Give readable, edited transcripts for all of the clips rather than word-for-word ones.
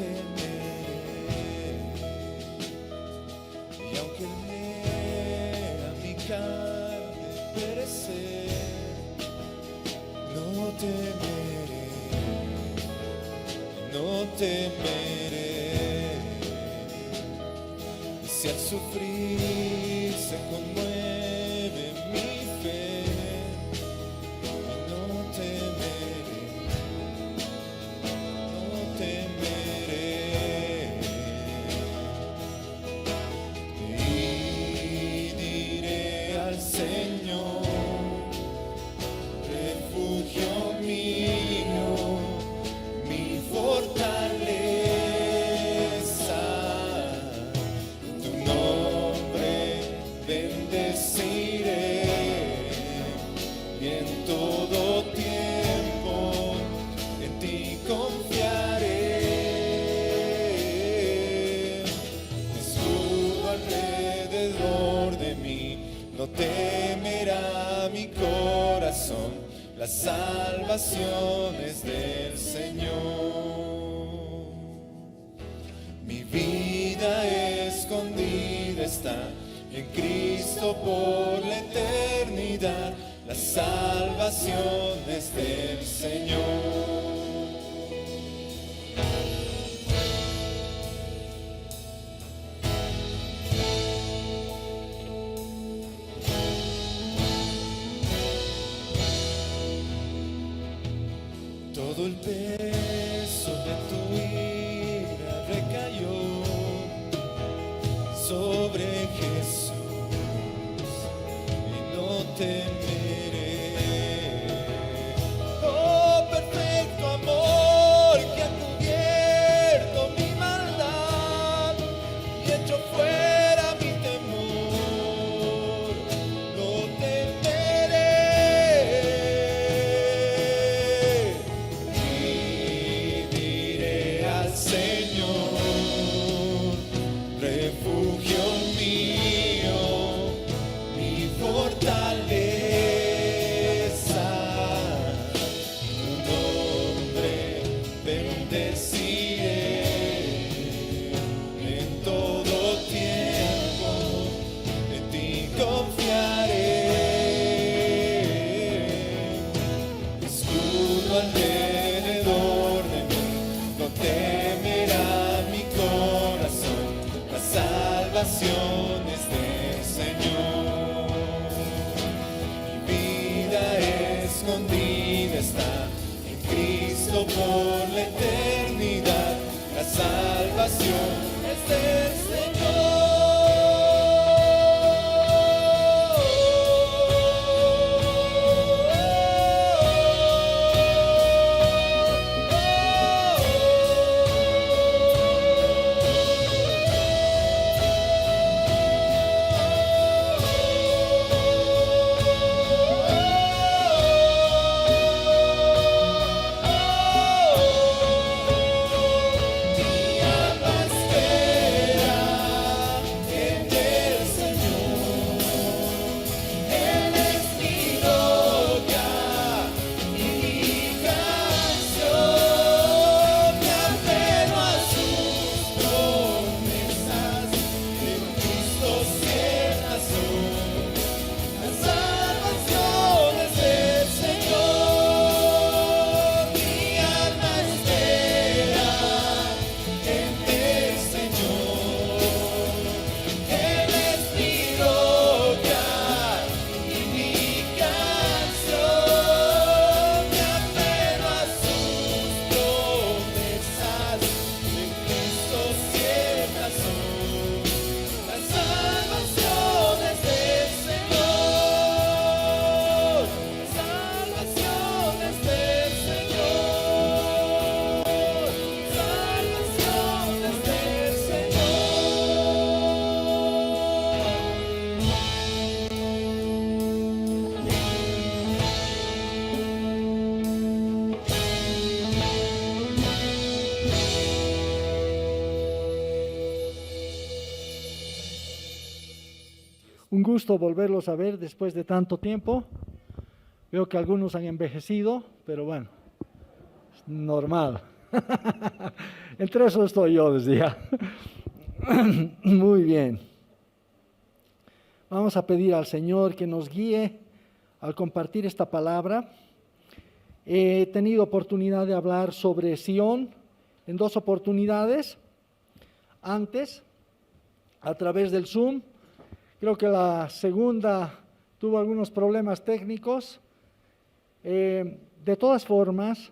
temeré. Y aunque vea mi carne perecer, no temeré, no temeré. Y si al sufrir se conmueve mi fe, no temeré, no temeré. Y diré al Señor, refugio mío, mi fortaleza, tu nombre bendeciré y en todo tiempo en ti confiaré. Escudo alrededor de mí, no temerá mi corazón, las salvaciones del Señor. Mi vida escondida está en Cristo por la eternidad, las salvaciones del Señor. Todo el peso de tu ira recayó sobre Jesús y no temeré. Oh, perfecto amor que ha cubierto mi maldad y hecho fuera mi temor, no temeré. Señor, refugio mío, mi fortaleza, tu nombre bendeciré en todo tiempo, en ti confiaré. Escudo alrededor de mí, no temerá mi corazón, las salvaciones del Señor. Mi vida escondida está en Cristo por la eternidad, la salvación es del Señor. Un gusto volverlos a ver después de tanto tiempo. Veo que algunos han envejecido, pero bueno, es normal. Entre eso estoy yo, decía. Muy bien. Vamos a pedir al Señor que nos guíe al compartir esta palabra. He tenido oportunidad de hablar sobre Sión en 2 oportunidades antes, a través del Zoom. Creo que la segunda tuvo algunos problemas técnicos. De todas formas,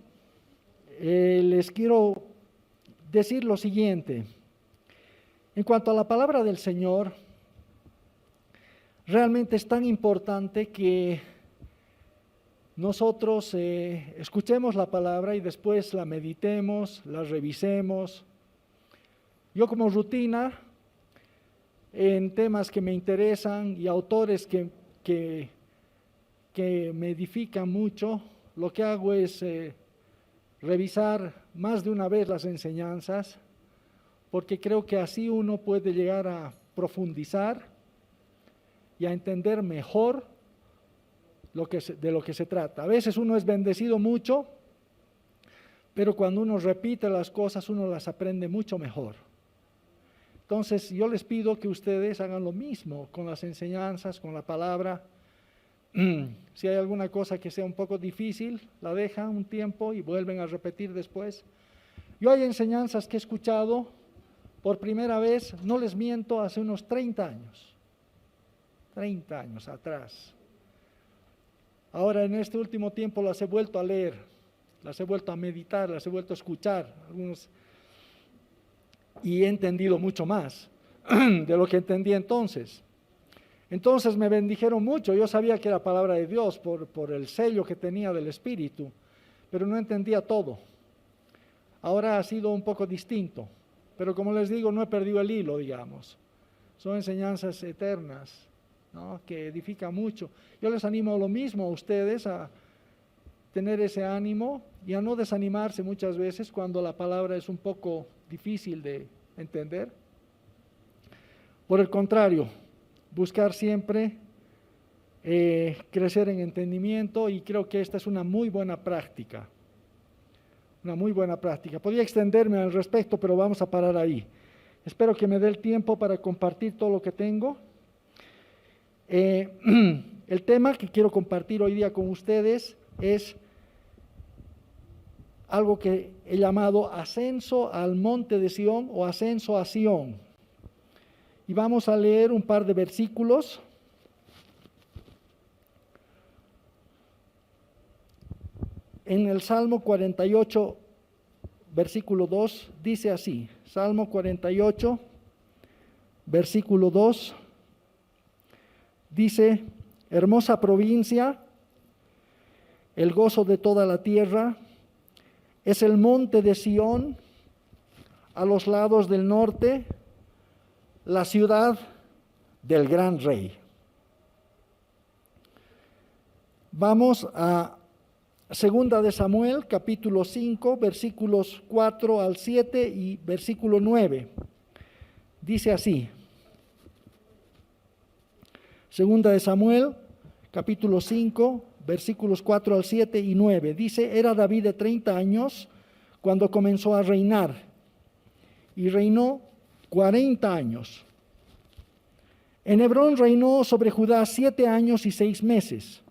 les quiero decir lo siguiente. En cuanto a la palabra del Señor, realmente es tan importante que nosotros escuchemos la palabra y después la meditemos, la revisemos. Yo como rutina, en temas que me interesan y autores que me edifican mucho, lo que hago es revisar más de una vez las enseñanzas, porque creo que así uno puede llegar a profundizar y a entender mejor de lo que se trata. A veces uno es bendecido mucho, pero cuando uno repite las cosas, uno las aprende mucho mejor. Entonces, yo les pido que ustedes hagan lo mismo con las enseñanzas, con la palabra. Si hay alguna cosa que sea un poco difícil, la dejan un tiempo y vuelven a repetir después. Yo hay enseñanzas que he escuchado por primera vez, no les miento, hace unos 30 años. 30 años atrás. Ahora en este último tiempo las he vuelto a leer, las he vuelto a meditar, las he vuelto a escuchar, y he entendido mucho más de lo que entendí entonces. Entonces me bendijeron mucho, yo sabía que era palabra de Dios por el sello que tenía del Espíritu, pero no entendía todo. Ahora ha sido un poco distinto, pero como les digo, no he perdido el hilo, digamos. Son enseñanzas eternas, ¿no?, que edifican mucho. Yo les animo lo mismo a ustedes a tener ese ánimo y a no desanimarse muchas veces cuando la palabra es un poco difícil de entender. Por el contrario, buscar siempre crecer en entendimiento, y creo que esta es una muy buena práctica. Una muy buena práctica. Podría extenderme al respecto, pero vamos a parar ahí. Espero que me dé el tiempo para compartir todo lo que tengo. El tema que quiero compartir hoy día con ustedes es algo que he llamado ascenso al monte de Sión o ascenso a Sión. Y vamos a leer un par de versículos. En el Salmo 48, versículo 2, dice así, Salmo 48, versículo 2, dice: hermosa provincia, el gozo de toda la tierra, es el monte de Sión, a los lados del norte, la ciudad del gran rey. Vamos a Segunda de Samuel, capítulo 5, versículos 4 al 7 y versículo 9. Dice así. Segunda de Samuel, capítulo 5, versículos 4 al 7 y 9. Dice: era David de 30 años cuando comenzó a reinar, y reinó 40 años. En Hebrón reinó sobre Judá 7 años y 6 meses.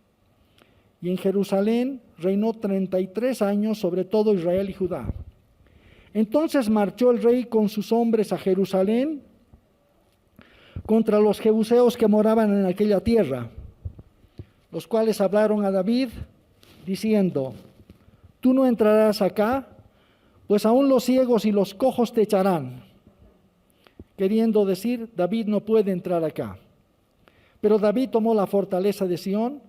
Y en Jerusalén reinó 33 años sobre todo Israel y Judá. Entonces marchó el rey con sus hombres a Jerusalén contra los jebuseos que moraban en aquella tierra, los cuales hablaron a David diciendo: tú no entrarás acá, pues aún los ciegos y los cojos te echarán. Queriendo decir, David no puede entrar acá. Pero David tomó la fortaleza de Sión,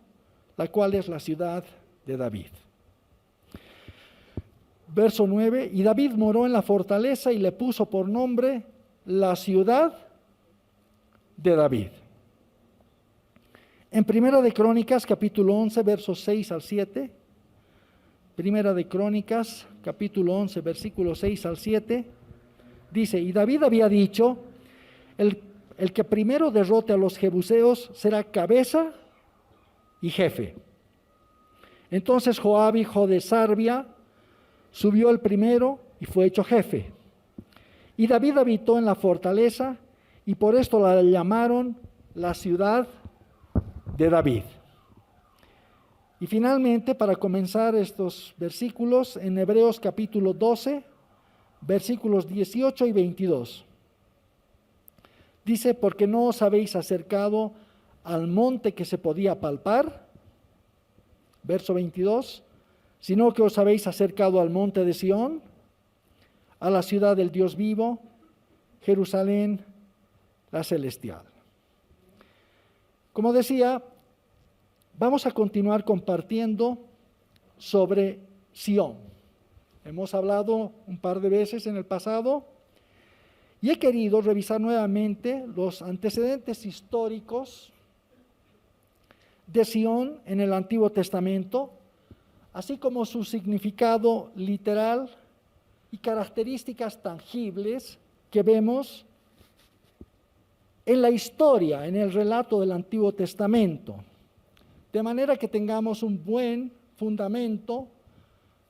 la cual es la ciudad de David. Verso 9, y David moró en la fortaleza y le puso por nombre la ciudad de David. En Primera de Crónicas, capítulo 11, versos 6 al 7, Primera de Crónicas, capítulo 11, versículos 6 al 7, dice: y David había dicho, el que primero derrote a los jebuseos será cabeza y jefe. Entonces Joab, hijo de Sarvia, subió el primero y fue hecho jefe. Y David habitó en la fortaleza y por esto la llamaron la ciudad de David. Y finalmente, para comenzar estos versículos, en Hebreos capítulo 12, versículos 18 y 22. Dice, porque no os habéis acercado al monte que se podía palpar, verso 22, sino que os habéis acercado al monte de Sión, a la ciudad del Dios vivo, Jerusalén, la celestial. Como decía, vamos a continuar compartiendo sobre Sión. Hemos hablado un par de veces en el pasado y he querido revisar nuevamente los antecedentes históricos de Sión en el Antiguo Testamento, así como su significado literal y características tangibles que vemos en la historia, en el relato del Antiguo Testamento, de manera que tengamos un buen fundamento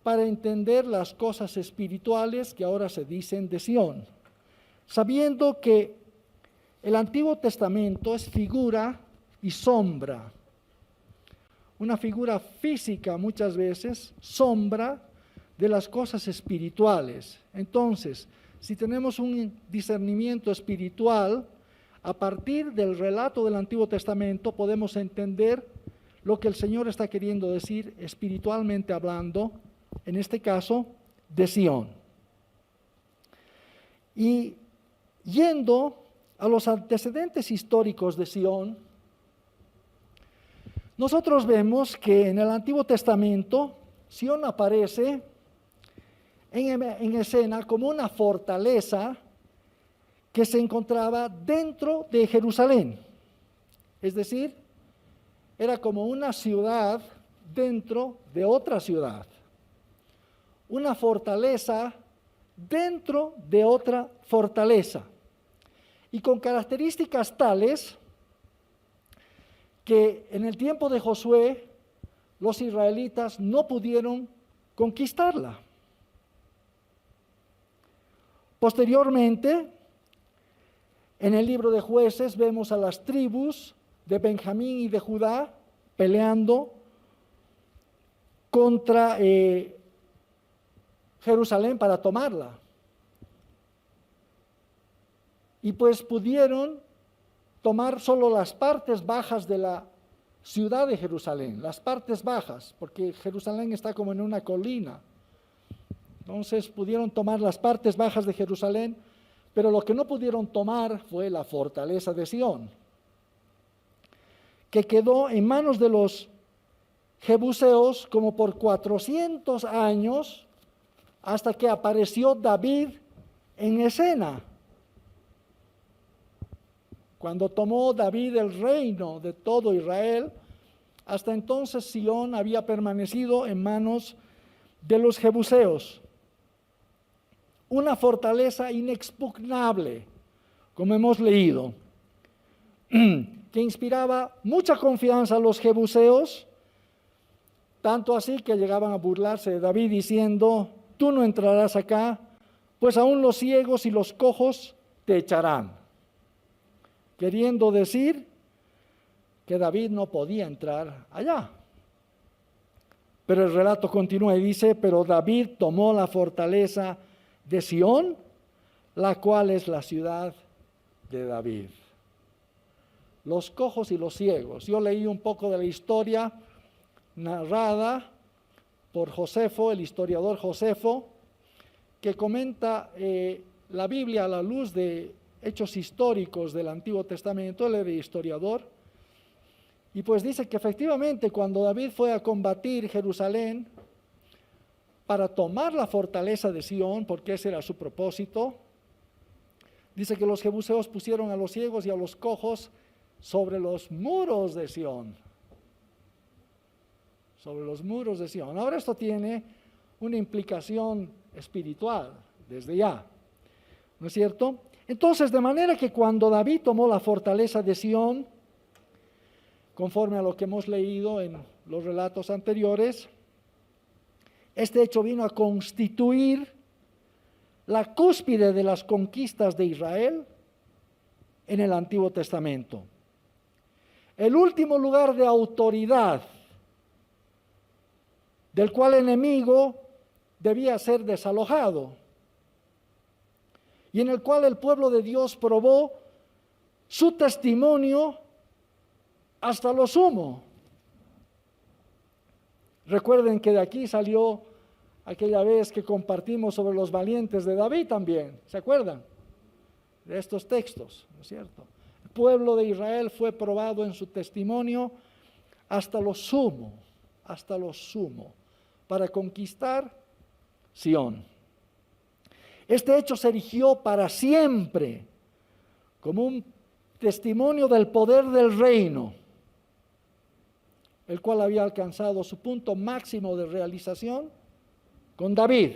para entender las cosas espirituales que ahora se dicen de Sión, sabiendo que el Antiguo Testamento es figura y sombra, una figura física muchas veces, sombra de las cosas espirituales. Entonces, si tenemos un discernimiento espiritual, a partir del relato del Antiguo Testamento podemos entender lo que el Señor está queriendo decir espiritualmente hablando, en este caso, de Sión. Y yendo a los antecedentes históricos de Sión, nosotros vemos que en el Antiguo Testamento Sión aparece en escena como una fortaleza que se encontraba dentro de Jerusalén. Es decir, era como una ciudad dentro de otra ciudad. Una fortaleza dentro de otra fortaleza. Y con características tales que en el tiempo de Josué los israelitas no pudieron conquistarla. Posteriormente, en el libro de Jueces vemos a las tribus de Benjamín y de Judá peleando contra Jerusalén para tomarla. Y pues pudieron tomar solo las partes bajas de la ciudad de Jerusalén, las partes bajas, porque Jerusalén está como en una colina. Entonces pudieron tomar las partes bajas de Jerusalén, pero lo que no pudieron tomar fue la fortaleza de Sión, que quedó en manos de los jebuseos como por 400 años, hasta que apareció David en escena. Cuando tomó David el reino de todo Israel, hasta entonces Sión había permanecido en manos de los jebuseos. Una fortaleza inexpugnable, como hemos leído, que inspiraba mucha confianza a los jebuseos, tanto así que llegaban a burlarse de David diciendo, tú no entrarás acá, pues aún los ciegos y los cojos te echarán. Queriendo decir que David no podía entrar allá. Pero el relato continúa y dice, pero David tomó la fortaleza de Sión, la cual es la ciudad de David. Los cojos y los ciegos. Yo leí un poco de la historia narrada por Josefo, el historiador Josefo, que comenta la Biblia a la luz de hechos históricos del Antiguo Testamento. Él era historiador, y pues dice que efectivamente cuando David fue a combatir Jerusalén para tomar la fortaleza de Sión, porque ese era su propósito, dice que los jebuseos pusieron a los ciegos y a los cojos sobre los muros de Sión. Sobre los muros de Sión. Ahora esto tiene una implicación espiritual desde ya, ¿no es cierto? Entonces, de manera que cuando David tomó la fortaleza de Sión, conforme a lo que hemos leído en los relatos anteriores, este hecho vino a constituir la cúspide de las conquistas de Israel en el Antiguo Testamento. El último lugar de autoridad del cual el enemigo debía ser desalojado y en el cual el pueblo de Dios probó su testimonio hasta lo sumo. Recuerden que de aquí salió aquella vez que compartimos sobre los valientes de David también, ¿se acuerdan? De estos textos, ¿no es cierto? El pueblo de Israel fue probado en su testimonio hasta lo sumo, para conquistar Sión. Este hecho se erigió para siempre como un testimonio del poder del reino, el cual había alcanzado su punto máximo de realización con David.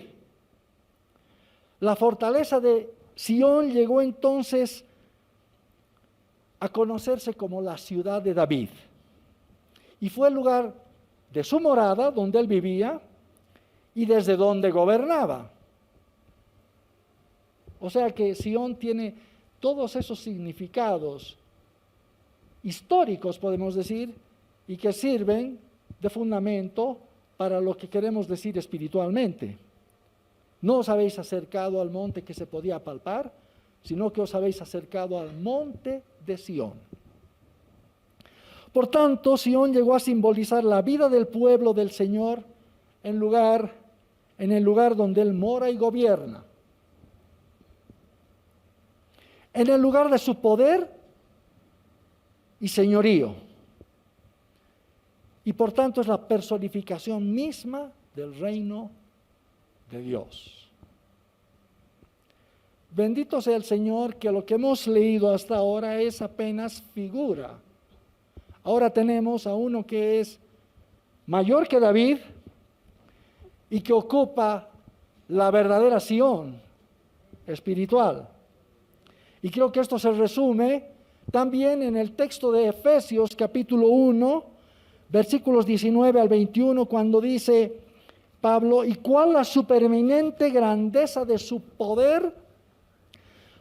La fortaleza de Sión llegó entonces a conocerse como la ciudad de David y fue el lugar de su morada donde él vivía y desde donde gobernaba. O sea que Sión tiene todos esos significados históricos, podemos decir, y que sirven de fundamento para lo que queremos decir espiritualmente. No os habéis acercado al monte que se podía palpar, sino que os habéis acercado al monte de Sión. Por tanto, Sión llegó a simbolizar la vida del pueblo del Señor en el lugar donde Él mora y gobierna. En el lugar de su poder y señorío. Y por tanto es la personificación misma del reino de Dios. Bendito sea el Señor, que lo que hemos leído hasta ahora es apenas figura. Ahora tenemos a uno que es mayor que David y que ocupa la verdadera Sión espiritual. Y creo que esto se resume también en el texto de Efesios capítulo 1, versículos 19 al 21, cuando dice Pablo: ¿y cuál la supereminente grandeza de su poder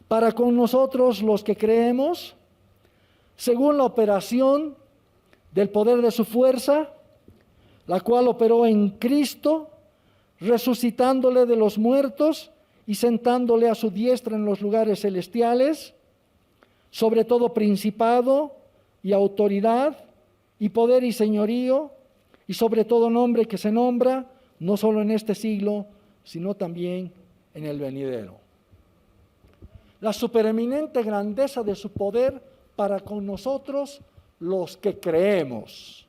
para con nosotros los que creemos, según la operación del poder de su fuerza, la cual operó en Cristo, resucitándole de los muertos y sentándole a su diestra en los lugares celestiales, sobre todo principado y autoridad y poder y señorío, y sobre todo nombre que se nombra, no solo en este siglo, sino también en el venidero. La supereminente grandeza de su poder para con nosotros los que creemos.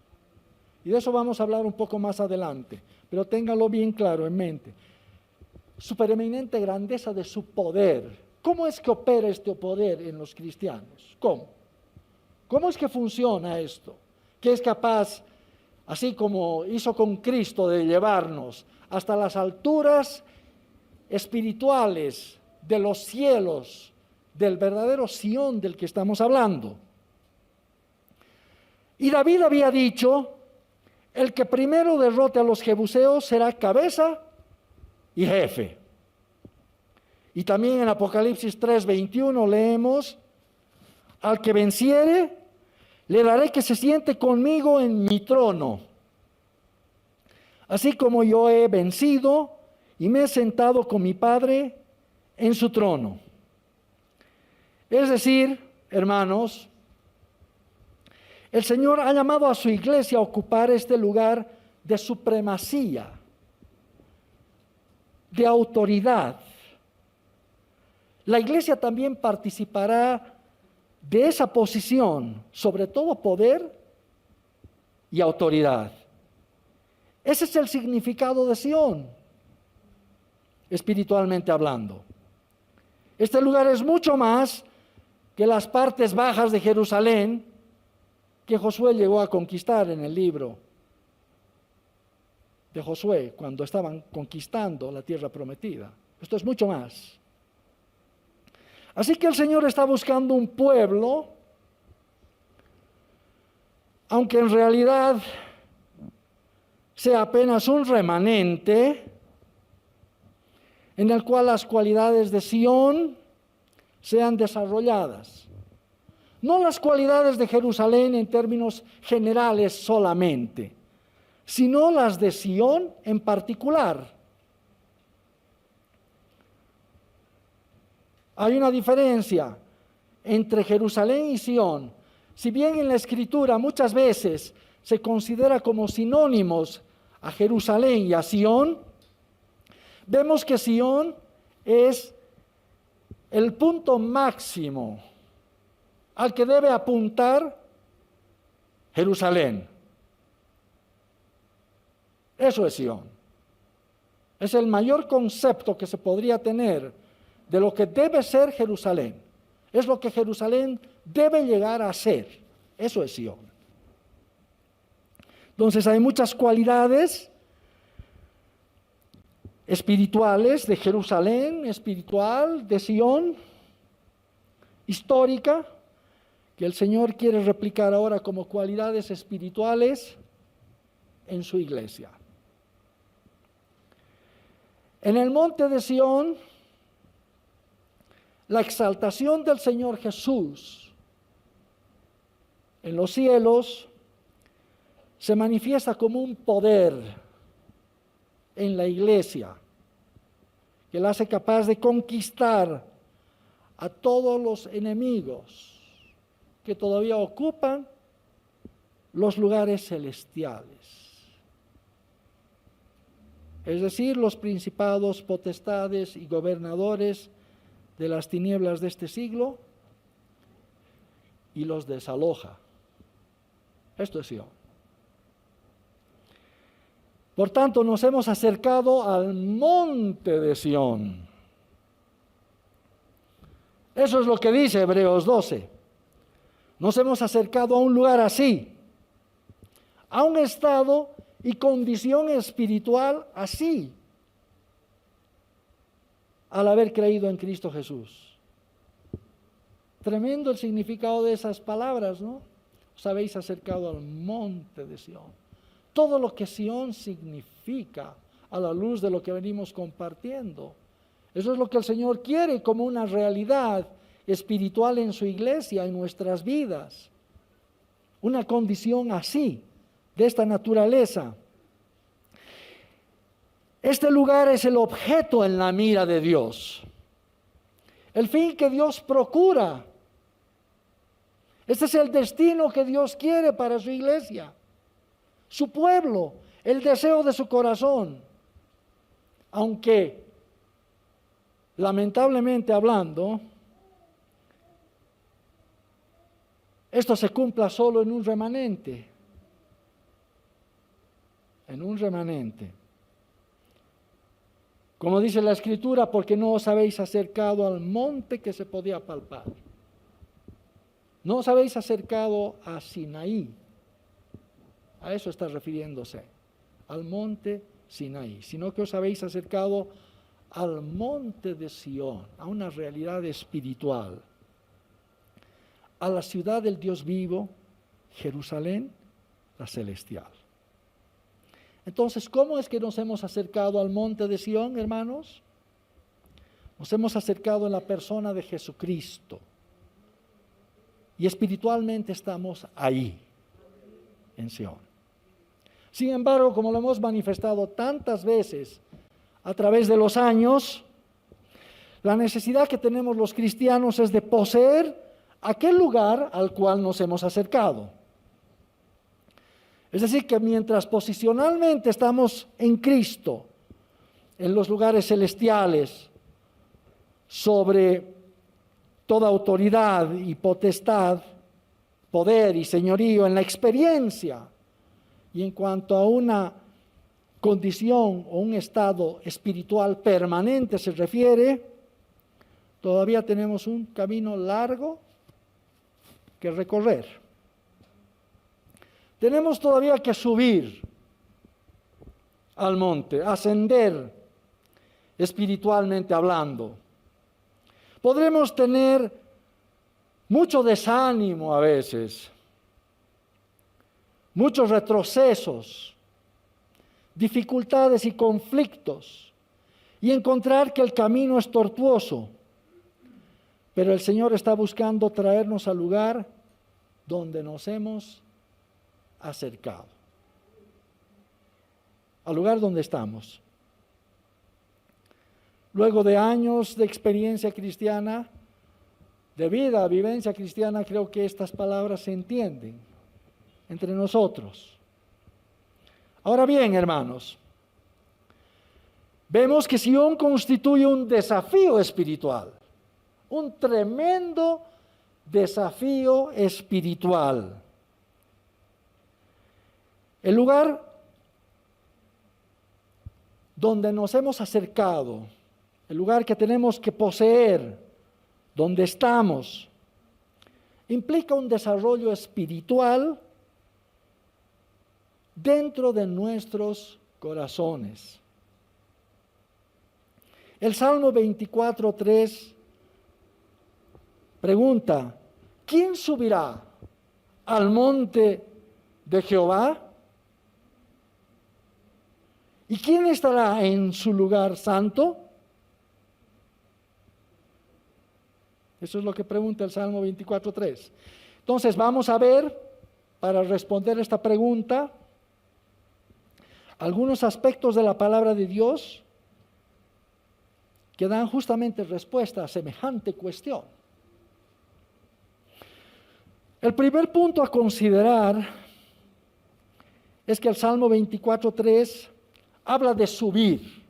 Y de eso vamos a hablar un poco más adelante, pero téngalo bien claro en mente. Supereminente grandeza de su poder. ¿Cómo es que opera este poder en los cristianos? ¿Cómo? ¿Cómo es que funciona esto? Que es capaz, así como hizo con Cristo, de llevarnos hasta las alturas espirituales de los cielos, del verdadero Sión del que estamos hablando. Y David había dicho: el que primero derrote a los jebuseos será cabeza y jefe. Y también en Apocalipsis 3:21 leemos: al que venciere, le daré que se siente conmigo en mi trono, así como yo he vencido y me he sentado con mi Padre en su trono. Es decir, hermanos, el Señor ha llamado a su iglesia a ocupar este lugar de supremacía, de autoridad. La iglesia también participará de esa posición, sobre todo poder y autoridad. Ese es el significado de Sión, espiritualmente hablando. Este lugar es mucho más que las partes bajas de Jerusalén que Josué llegó a conquistar en el libro de Josué, cuando estaban conquistando la tierra prometida. Esto es mucho más. Así que el Señor está buscando un pueblo, aunque en realidad sea apenas un remanente, en el cual las cualidades de Sión sean desarrolladas. No las cualidades de Jerusalén en términos generales solamente, sino las de Sión en particular. Hay una diferencia entre Jerusalén y Sión. Si bien en la Escritura muchas veces se considera como sinónimos a Jerusalén y a Sión, vemos que Sión es el punto máximo al que debe apuntar Jerusalén. Eso es Sión. Es el mayor concepto que se podría tener de lo que debe ser Jerusalén. Es lo que Jerusalén debe llegar a ser. Eso es Sión. Entonces hay muchas cualidades espirituales de Jerusalén, espiritual, de Sión, histórica, que el Señor quiere replicar ahora como cualidades espirituales en su iglesia. En el monte de Sión, la exaltación del Señor Jesús en los cielos se manifiesta como un poder en la iglesia que la hace capaz de conquistar a todos los enemigos que todavía ocupan los lugares celestiales. Es decir, los principados, potestades y gobernadores de las tinieblas de este siglo, y los desaloja. Esto es Sión. Por tanto, nos hemos acercado al monte de Sión. Eso es lo que dice Hebreos 12. Nos hemos acercado a un lugar así, a un estado y condición espiritual así, al haber creído en Cristo Jesús. Tremendo el significado de esas palabras, ¿no? Os habéis acercado al monte de Sión. Todo lo que Sión significa a la luz de lo que venimos compartiendo. Eso es lo que el Señor quiere como una realidad espiritual en su iglesia, en nuestras vidas. Una condición así, de esta naturaleza. Este lugar es el objeto en la mira de Dios. El fin que Dios procura. Este es el destino que Dios quiere para su iglesia. Su pueblo, el deseo de su corazón. Aunque, lamentablemente hablando, esto se cumpla solo en un remanente. En un remanente. Como dice la Escritura, porque no os habéis acercado al monte que se podía palpar. No os habéis acercado a Sinaí. A eso está refiriéndose, al monte Sinaí, sino que os habéis acercado al monte de Sión, a una realidad espiritual, a la ciudad del Dios vivo, Jerusalén, la celestial. Entonces, ¿cómo es que nos hemos acercado al monte de Sión, hermanos? Nos hemos acercado en la persona de Jesucristo. Y espiritualmente estamos ahí, en Sión. Sin embargo, como lo hemos manifestado tantas veces a través de los años, la necesidad que tenemos los cristianos es de poseer aquel lugar al cual nos hemos acercado. Es decir, que mientras posicionalmente estamos en Cristo, en los lugares celestiales, sobre toda autoridad y potestad, poder y señorío, en la experiencia, y en cuanto a una condición o un estado espiritual permanente se refiere, todavía tenemos un camino largo que recorrer. Tenemos todavía que subir al monte, ascender espiritualmente hablando. Podremos tener mucho desánimo a veces, muchos retrocesos, dificultades y conflictos, y encontrar que el camino es tortuoso. Pero el Señor está buscando traernos al lugar donde nos hemos acercado. Al lugar donde estamos. Luego de años de experiencia cristiana, de vida, vivencia cristiana, creo que estas palabras se entienden entre nosotros. Ahora bien, hermanos, vemos que Sion constituye un desafío espiritual, un tremendo desafío espiritual. El lugar donde nos hemos acercado, el lugar que tenemos que poseer, donde estamos, implica un desarrollo espiritual dentro de nuestros corazones. El Salmo 24:3 pregunta: ¿quién subirá al monte de Jehová? ¿Y quién estará en su lugar santo? Eso es lo que pregunta el Salmo 24:3. Entonces vamos a ver, para responder esta pregunta, algunos aspectos de la palabra de Dios que dan justamente respuesta a semejante cuestión. El primer punto a considerar es que el Salmo 24:3 habla de subir,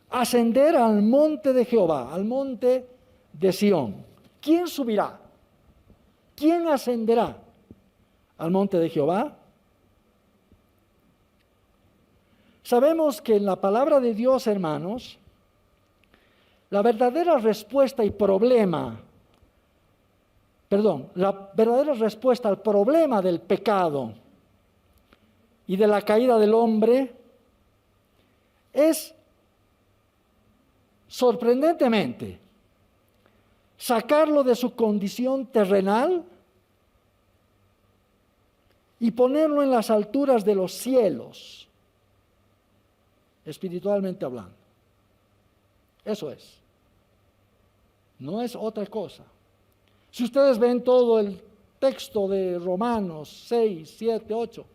ascender al monte de Jehová, al monte de Sión. ¿Quién subirá? ¿Quién ascenderá al monte de Jehová? Sabemos que en la palabra de Dios, hermanos, la verdadera respuesta al problema del pecado y de la caída del hombre es, sorprendentemente, sacarlo de su condición terrenal y ponerlo en las alturas de los cielos, espiritualmente hablando. Eso es. No es otra cosa. Si ustedes ven todo el texto de Romanos 6, 7, 8,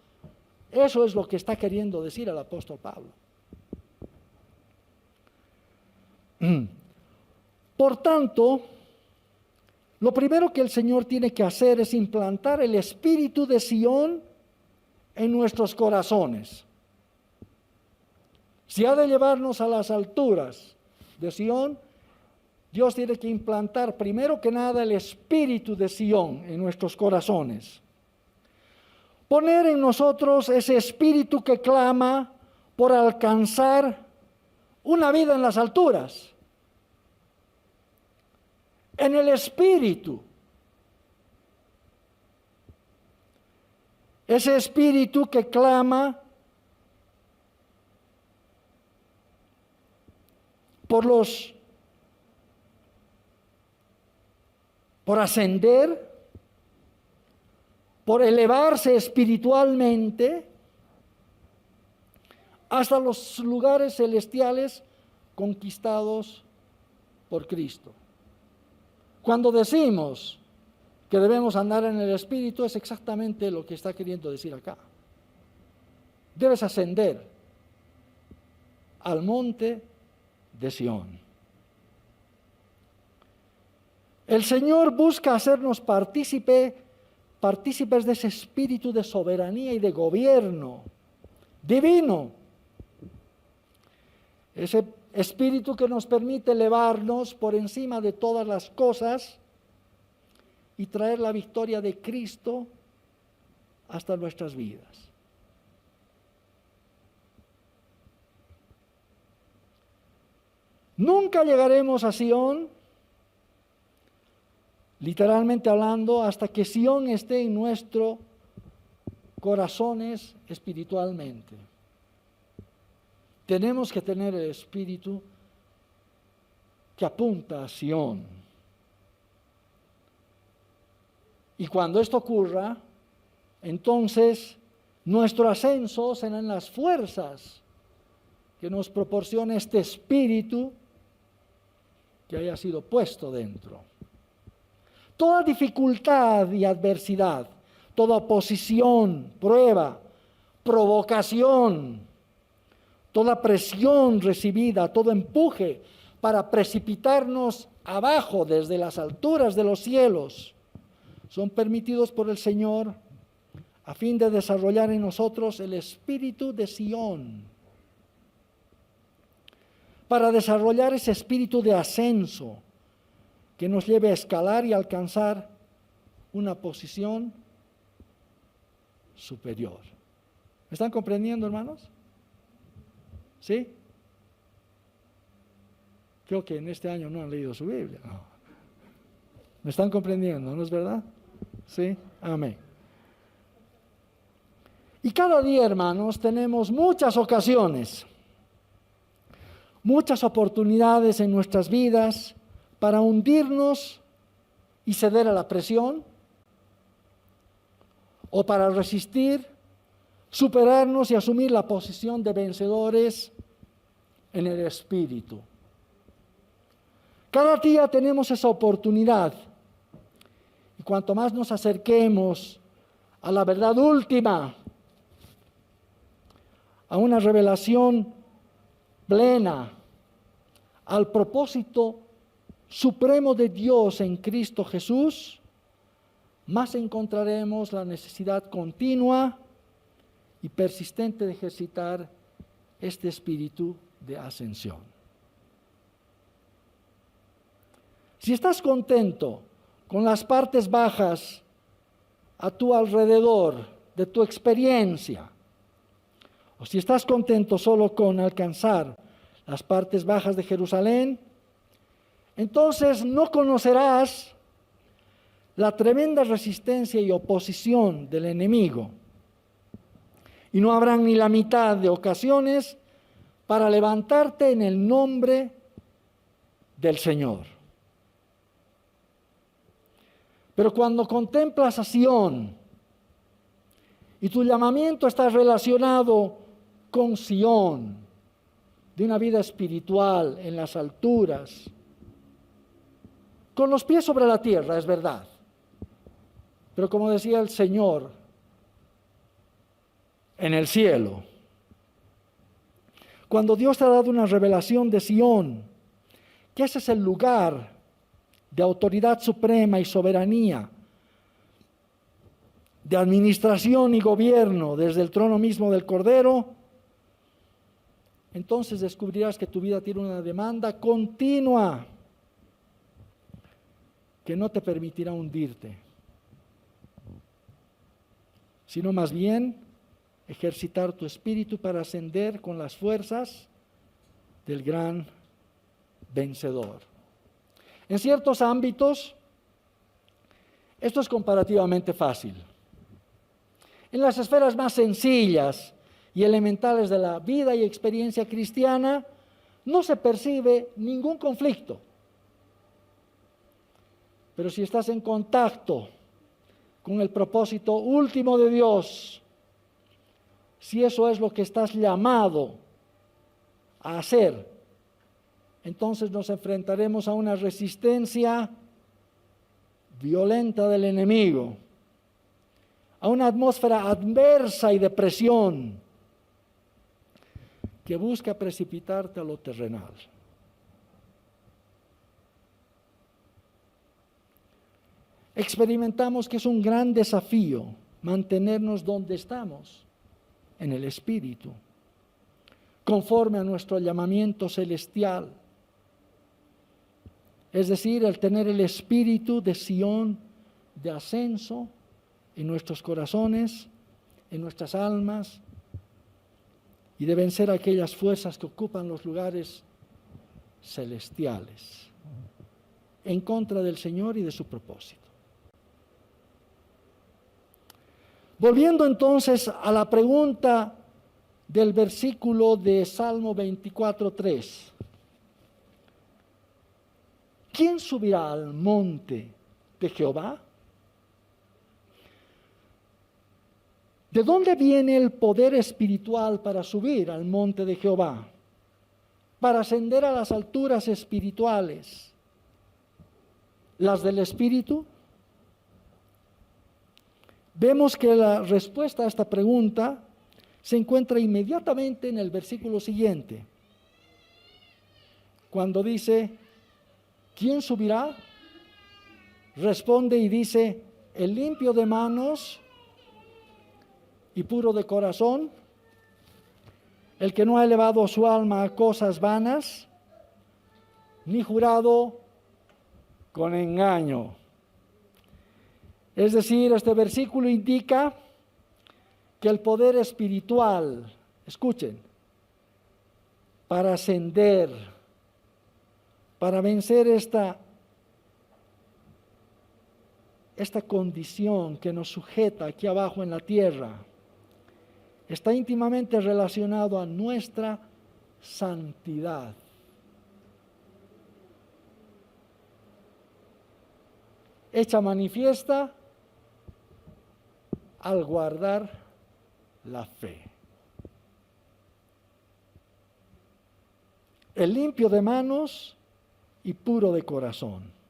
eso es lo que está queriendo decir el apóstol Pablo. Por tanto, lo primero que el Señor tiene que hacer es implantar el espíritu de Sión en nuestros corazones. Si ha de llevarnos a las alturas de Sión, Dios tiene que implantar primero que nada el espíritu de Sión en nuestros corazones. Poner en nosotros ese espíritu que clama por alcanzar una vida en las alturas. En el espíritu. Ese espíritu que clama por ascender, por elevarse espiritualmente hasta los lugares celestiales conquistados por Cristo. Cuando decimos que debemos andar en el Espíritu, es exactamente lo que está queriendo decir acá. Debes ascender al monte de Sión. El Señor busca hacernos partícipes de ese espíritu de soberanía y de gobierno divino. Ese espíritu que nos permite elevarnos por encima de todas las cosas y traer la victoria de Cristo hasta nuestras vidas. Nunca llegaremos a Sión, literalmente hablando, hasta que Sión esté en nuestros corazones espiritualmente. Tenemos que tener el espíritu que apunta a Sión. Y cuando esto ocurra, entonces nuestro ascenso será en las fuerzas que nos proporcione este espíritu que haya sido puesto dentro. Toda dificultad y adversidad, toda oposición, prueba, provocación, toda presión recibida, todo empuje para precipitarnos abajo desde las alturas de los cielos, son permitidos por el Señor a fin de desarrollar en nosotros el espíritu de Sión, para desarrollar ese espíritu de ascenso que nos lleve a escalar y alcanzar una posición superior. ¿Me están comprendiendo, hermanos? ¿Sí? Creo que en este año no han leído su Biblia. No. ¿Me están comprendiendo, no es verdad? Sí, amén. Y cada día, hermanos, tenemos muchas ocasiones, muchas oportunidades en nuestras vidas para hundirnos y ceder a la presión, o para resistir, superarnos y asumir la posición de vencedores en el Espíritu. Cada día tenemos esa oportunidad, y cuanto más nos acerquemos a la verdad última, a una revelación plena, al propósito supremo de Dios en Cristo Jesús, más encontraremos la necesidad continua y persistente de ejercitar este espíritu de ascensión. Si estás contento con las partes bajas a tu alrededor de tu experiencia, o si estás contento solo con alcanzar las partes bajas de Jerusalén, entonces no conocerás la tremenda resistencia y oposición del enemigo. Y no habrán ni la mitad de ocasiones para levantarte en el nombre del Señor. Pero cuando contemplas a Sión y tu llamamiento está relacionado con Sión, de una vida espiritual en las alturas, con los pies sobre la tierra, es verdad. Pero como decía el Señor, en el cielo. Cuando Dios te ha dado una revelación de Sión, que ese es el lugar de autoridad suprema y soberanía, de administración y gobierno desde el trono mismo del Cordero, entonces descubrirás que tu vida tiene una demanda continua que no te permitirá hundirte, sino más bien ejercitar tu espíritu para ascender con las fuerzas del gran vencedor. En ciertos ámbitos, esto es comparativamente fácil. En las esferas más sencillas y elementales de la vida y experiencia cristiana, no se percibe ningún conflicto. Pero si estás en contacto con el propósito último de Dios, si eso es lo que estás llamado a hacer, entonces nos enfrentaremos a una resistencia violenta del enemigo, a una atmósfera adversa y de presión que busca precipitarte a lo terrenal. Experimentamos que es un gran desafío mantenernos donde estamos, en el Espíritu, conforme a nuestro llamamiento celestial. Es decir, el tener el espíritu de Sión, de ascenso en nuestros corazones, en nuestras almas, y de vencer aquellas fuerzas que ocupan los lugares celestiales, en contra del Señor y de su propósito. Volviendo entonces a la pregunta del versículo de Salmo 24:3. ¿Quién subirá al monte de Jehová? ¿De dónde viene el poder espiritual para subir al monte de Jehová? para ascender a las alturas espirituales, las del Espíritu? Vemos que la respuesta a esta pregunta se encuentra inmediatamente en el versículo siguiente, cuando dice, ¿quién subirá? Responde y dice, el limpio de manos y puro de corazón, el que no ha elevado su alma a cosas vanas, ni jurado con engaño. Es decir, este versículo indica que el poder espiritual, escuchen, para ascender, para vencer esta condición que nos sujeta aquí abajo en la tierra, está íntimamente relacionado a nuestra santidad. Hecha manifiesta al guardar la fe. El limpio de manos y puro de corazón.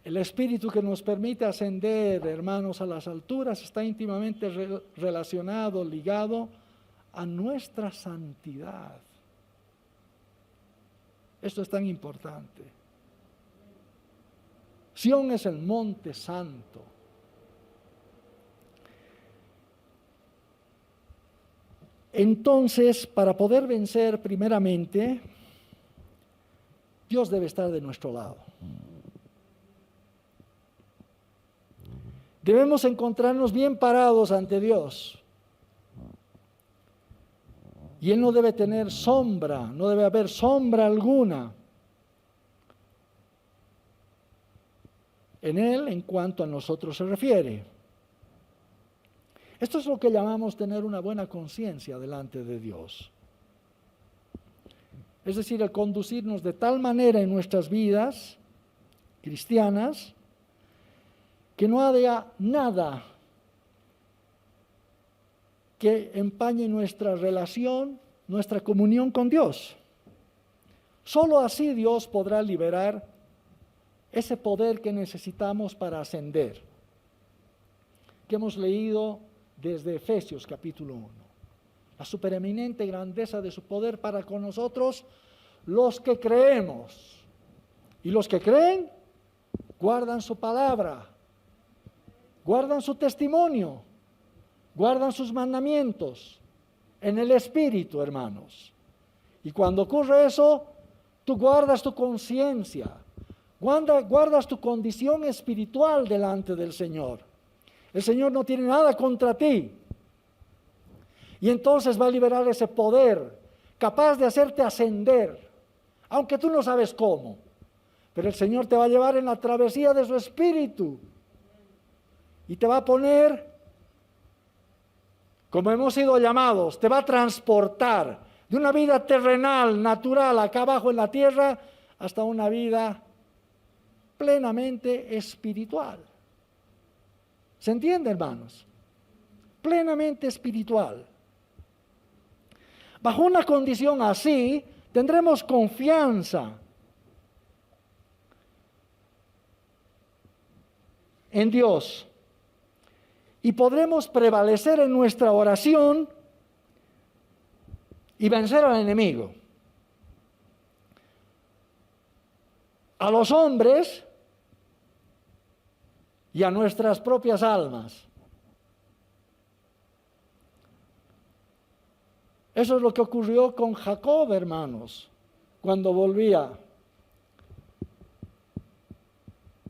El espíritu que nos permite ascender, hermanos, a las alturas está íntimamente relacionado, ligado a nuestra santidad. Esto es tan importante. Sión es el monte santo. Entonces, para poder vencer primeramente, Dios debe estar de nuestro lado. Debemos encontrarnos bien parados ante Dios. Y Él no debe tener sombra, no debe haber sombra alguna en Él en cuanto a nosotros se refiere. Esto es lo que llamamos tener una buena conciencia delante de Dios. Es decir, el conducirnos de tal manera en nuestras vidas cristianas que no haya nada que empañe nuestra relación, nuestra comunión con Dios. Solo así Dios podrá liberar ese poder que necesitamos para ascender, que hemos leído desde Efesios capítulo 1. La supereminente grandeza de su poder para con nosotros, los que creemos. Y los que creen, guardan su palabra, guardan su testimonio, guardan sus mandamientos en el Espíritu, hermanos. Y cuando ocurre eso, tú guardas tu conciencia, guardas tu condición espiritual delante del Señor. El Señor no tiene nada contra ti. Y entonces va a liberar ese poder capaz de hacerte ascender, aunque tú no sabes cómo. Pero el Señor te va a llevar en la travesía de su Espíritu y te va a poner, como hemos sido llamados, te va a transportar de una vida terrenal, natural, acá abajo en la tierra, hasta una vida plenamente espiritual. ¿Se entiende, hermanos? Plenamente espiritual. Bajo una condición así, tendremos confianza en Dios y podremos prevalecer en nuestra oración y vencer al enemigo. A los hombres y a nuestras propias almas. Eso es lo que ocurrió con Jacob, hermanos, cuando volvía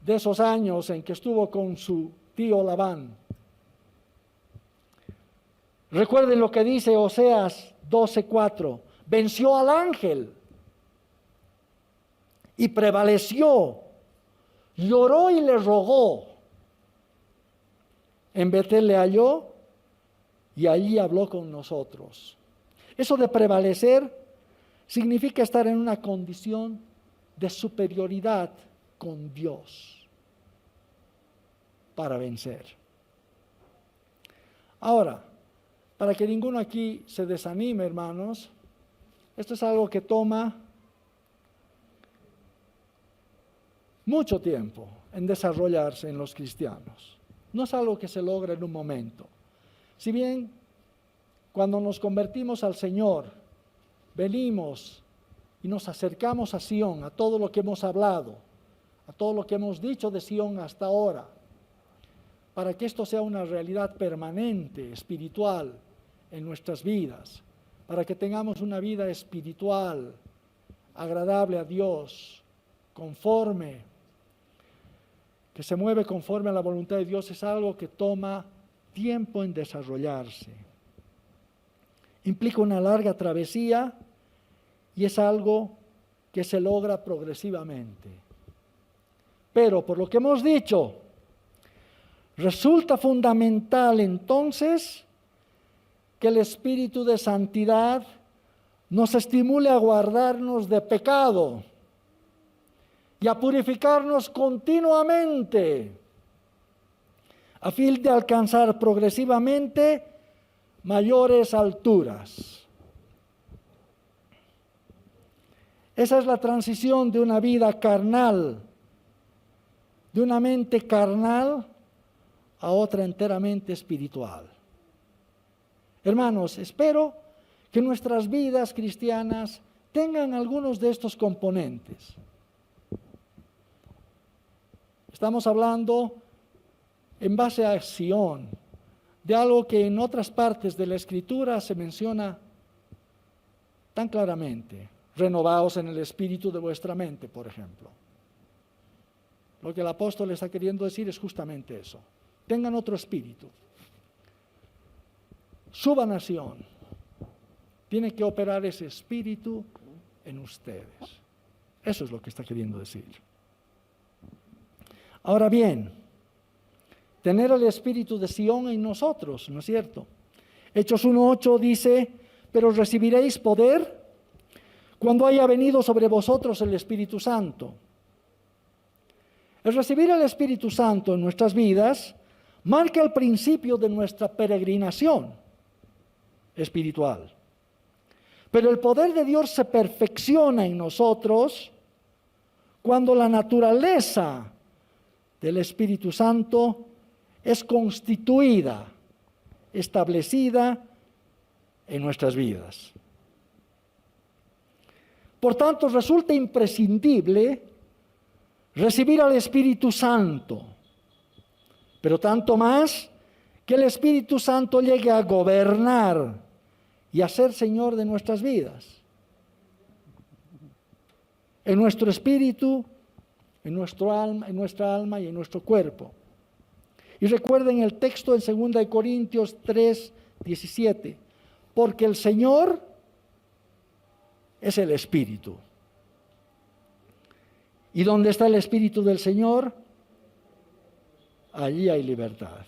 de esos años en que estuvo con su tío Labán. Recuerden lo que dice Oseas 12:4. Venció al ángel y prevaleció, lloró y le rogó. En Betel le halló y allí habló con nosotros. Eso de prevalecer significa estar en una condición de superioridad con Dios para vencer. Ahora, para que ninguno aquí se desanime, hermanos, esto es algo que toma mucho tiempo en desarrollarse en los cristianos. No es algo que se logra en un momento. Si bien cuando nos convertimos al Señor, venimos y nos acercamos a Sion, a todo lo que hemos hablado, a todo lo que hemos dicho de Sion hasta ahora, para que esto sea una realidad permanente, espiritual, en nuestras vidas, para que tengamos una vida espiritual, agradable a Dios, conforme, que se mueve conforme a la voluntad de Dios, es algo que toma tiempo en desarrollarse. Implica una larga travesía y es algo que se logra progresivamente. Pero por lo que hemos dicho, resulta fundamental entonces que el espíritu de santidad nos estimule a guardarnos de pecado y a purificarnos continuamente, a fin de alcanzar progresivamente mayores alturas. Esa es la transición de una vida carnal, de una mente carnal a otra enteramente espiritual. Hermanos, espero que nuestras vidas cristianas tengan algunos de estos componentes. Estamos hablando en base a Sion, de algo que en otras partes de la Escritura se menciona tan claramente. Renovaos en el espíritu de vuestra mente, por ejemplo. Lo que el apóstol está queriendo decir es justamente eso. Tengan otro espíritu. Suban a Sion. Tiene que operar ese espíritu en ustedes. Eso es lo que está queriendo decir. Ahora bien, tener el espíritu de Sion en nosotros, ¿no es cierto? Hechos 1:8 dice, pero recibiréis poder cuando haya venido sobre vosotros el Espíritu Santo. El recibir el Espíritu Santo en nuestras vidas marca el principio de nuestra peregrinación espiritual. Pero el poder de Dios se perfecciona en nosotros cuando la naturaleza del Espíritu Santo es constituida, establecida en nuestras vidas. Por tanto, resulta imprescindible recibir al Espíritu Santo, pero tanto más que el Espíritu Santo llegue a gobernar y a ser Señor de nuestras vidas. En nuestro espíritu, en nuestra alma y en nuestro cuerpo. Y recuerden el texto en 2 Corintios 3:17, porque el Señor es el Espíritu. ¿Y dónde está el Espíritu del Señor? Allí hay libertad.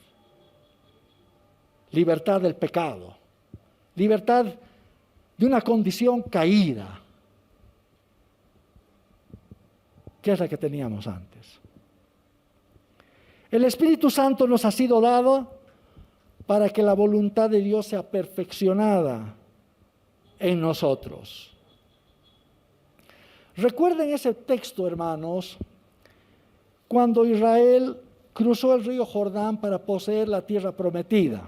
Libertad del pecado. Libertad de una condición caída, que es la que teníamos antes. El Espíritu Santo nos ha sido dado para que la voluntad de Dios sea perfeccionada en nosotros. Recuerden ese texto, hermanos, cuando Israel cruzó el río Jordán para poseer la tierra prometida.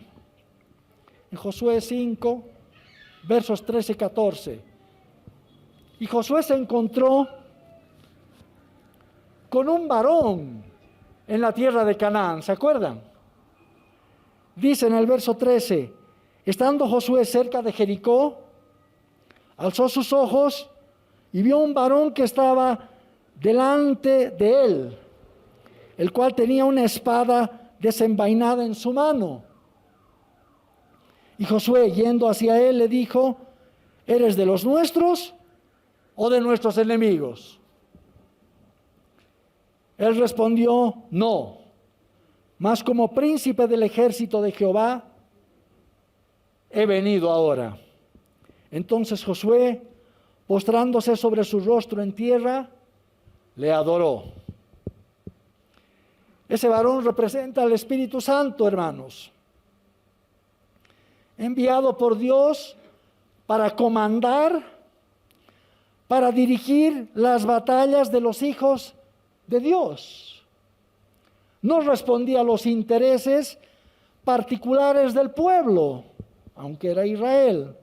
En Josué 5, versos 13 y 14. Y Josué se encontró con un varón en la tierra de Canaán, ¿se acuerdan? Dice en el verso 13, estando Josué cerca de Jericó, alzó sus ojos y vio un varón que estaba delante de él, el cual tenía una espada desenvainada en su mano. Y Josué, yendo hacia él, le dijo, ¿eres de los nuestros o de nuestros enemigos? Él respondió, no, mas como príncipe del ejército de Jehová he venido ahora. Entonces Josué, postrándose sobre su rostro en tierra, le adoró. Ese varón representa al Espíritu Santo, hermanos. enviado por Dios para comandar, para dirigir las batallas de los hijos de Dios. No respondía a los intereses particulares del pueblo, aunque era Israel,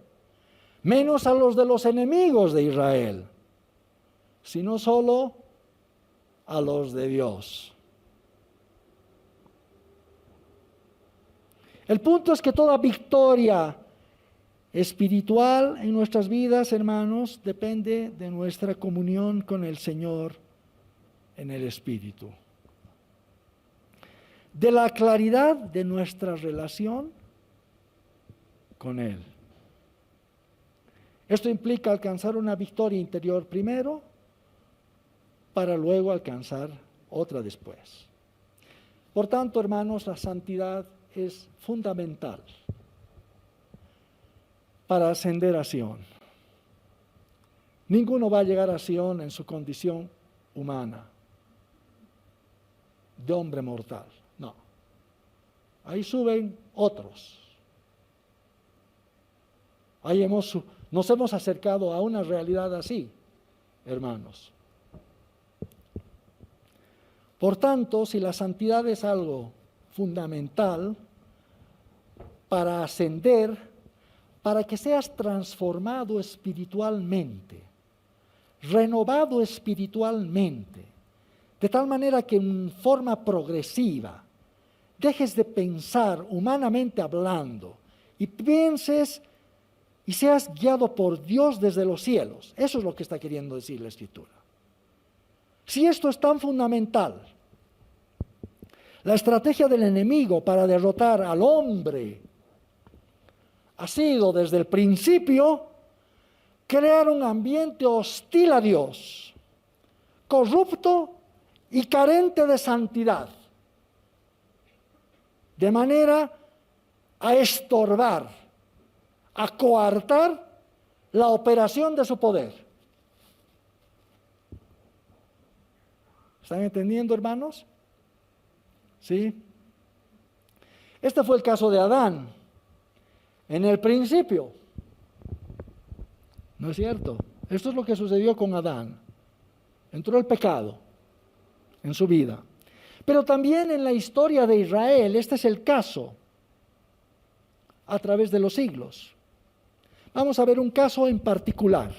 menos a los de los enemigos de Israel, sino solo a los de Dios. El punto es que toda victoria espiritual en nuestras vidas, hermanos, depende de nuestra comunión con el Señor en el Espíritu, de la claridad de nuestra relación con Él. Esto implica alcanzar una victoria interior primero, para luego alcanzar otra después. Por tanto, hermanos, la santidad es fundamental para ascender a Sión. Ninguno va a llegar a Sión en su condición humana, de hombre mortal. No. Ahí suben otros. Ahí nos hemos acercado a una realidad así, hermanos. Por tanto, si la santidad es algo fundamental para ascender, para que seas transformado espiritualmente, renovado espiritualmente, de tal manera que en forma progresiva dejes de pensar humanamente hablando y pienses y seas guiado por Dios desde los cielos. Eso es lo que está queriendo decir la Escritura. Si esto es tan fundamental, la estrategia del enemigo para derrotar al hombre ha sido desde el principio crear un ambiente hostil a Dios, corrupto y carente de santidad, de manera a estorbar, a coartar la operación de su poder. ¿Están entendiendo, hermanos? ¿Sí? Este fue el caso de Adán. En el principio. ¿No es cierto? Esto es lo que sucedió con Adán. Entró el pecado en su vida. Pero también en la historia de Israel, este es el caso a través de los siglos. Vamos a ver un caso en particular.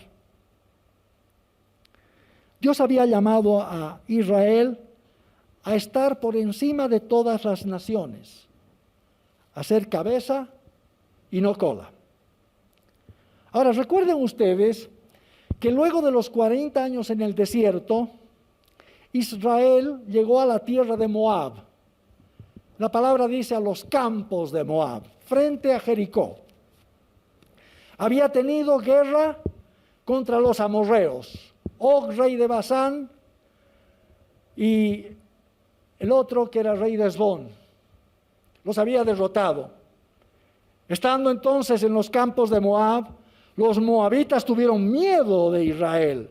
Dios había llamado a Israel a estar por encima de todas las naciones, a ser cabeza y no cola. Ahora, recuerden ustedes que luego de los 40 años en el desierto, Israel llegó a la tierra de Moab. La palabra dice a los campos de Moab, frente a Jericó. Había tenido guerra contra los amorreos, Og, rey de Basán, y el otro que era rey de Hesbón. Los había derrotado. Estando entonces en los campos de Moab, los moabitas tuvieron miedo de Israel,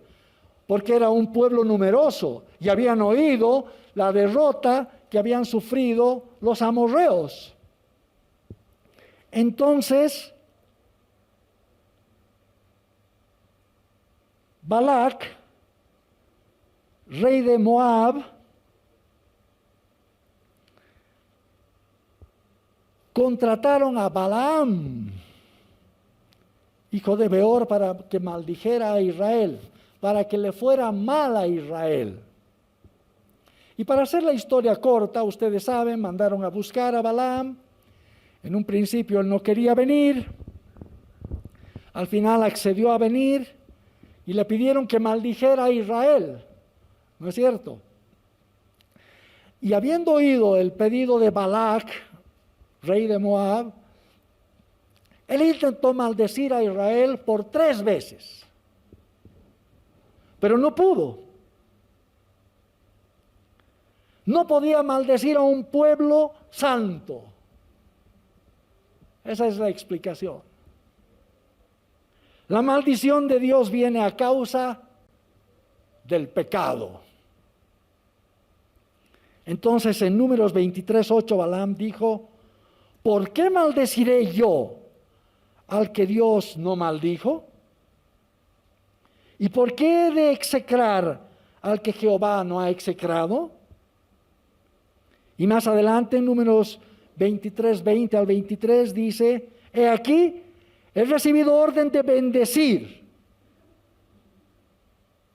porque era un pueblo numeroso y habían oído la derrota que habían sufrido los amorreos. Entonces, Balac, rey de Moab, contrataron a Balaam, hijo de Beor, para que maldijera a Israel, para que le fuera mal a Israel. Y para hacer la historia corta, ustedes saben, mandaron a buscar a Balaam. En un principio él no quería venir, al final accedió a venir y le pidieron que maldijera a Israel, ¿no es cierto? Y habiendo oído el pedido de Balac, rey de Moab, él intentó maldecir a Israel por 3 veces, pero no pudo. No podía maldecir a un pueblo santo. Esa es la explicación. La maldición de Dios viene a causa del pecado. Entonces en Números 23:8 Balaam dijo: ¿por qué maldeciré yo al que Dios no maldijo? ¿Y por qué he de execrar al que Jehová no ha execrado? Y más adelante en Números 23, 20 al 23 dice, he aquí, he recibido orden de bendecir.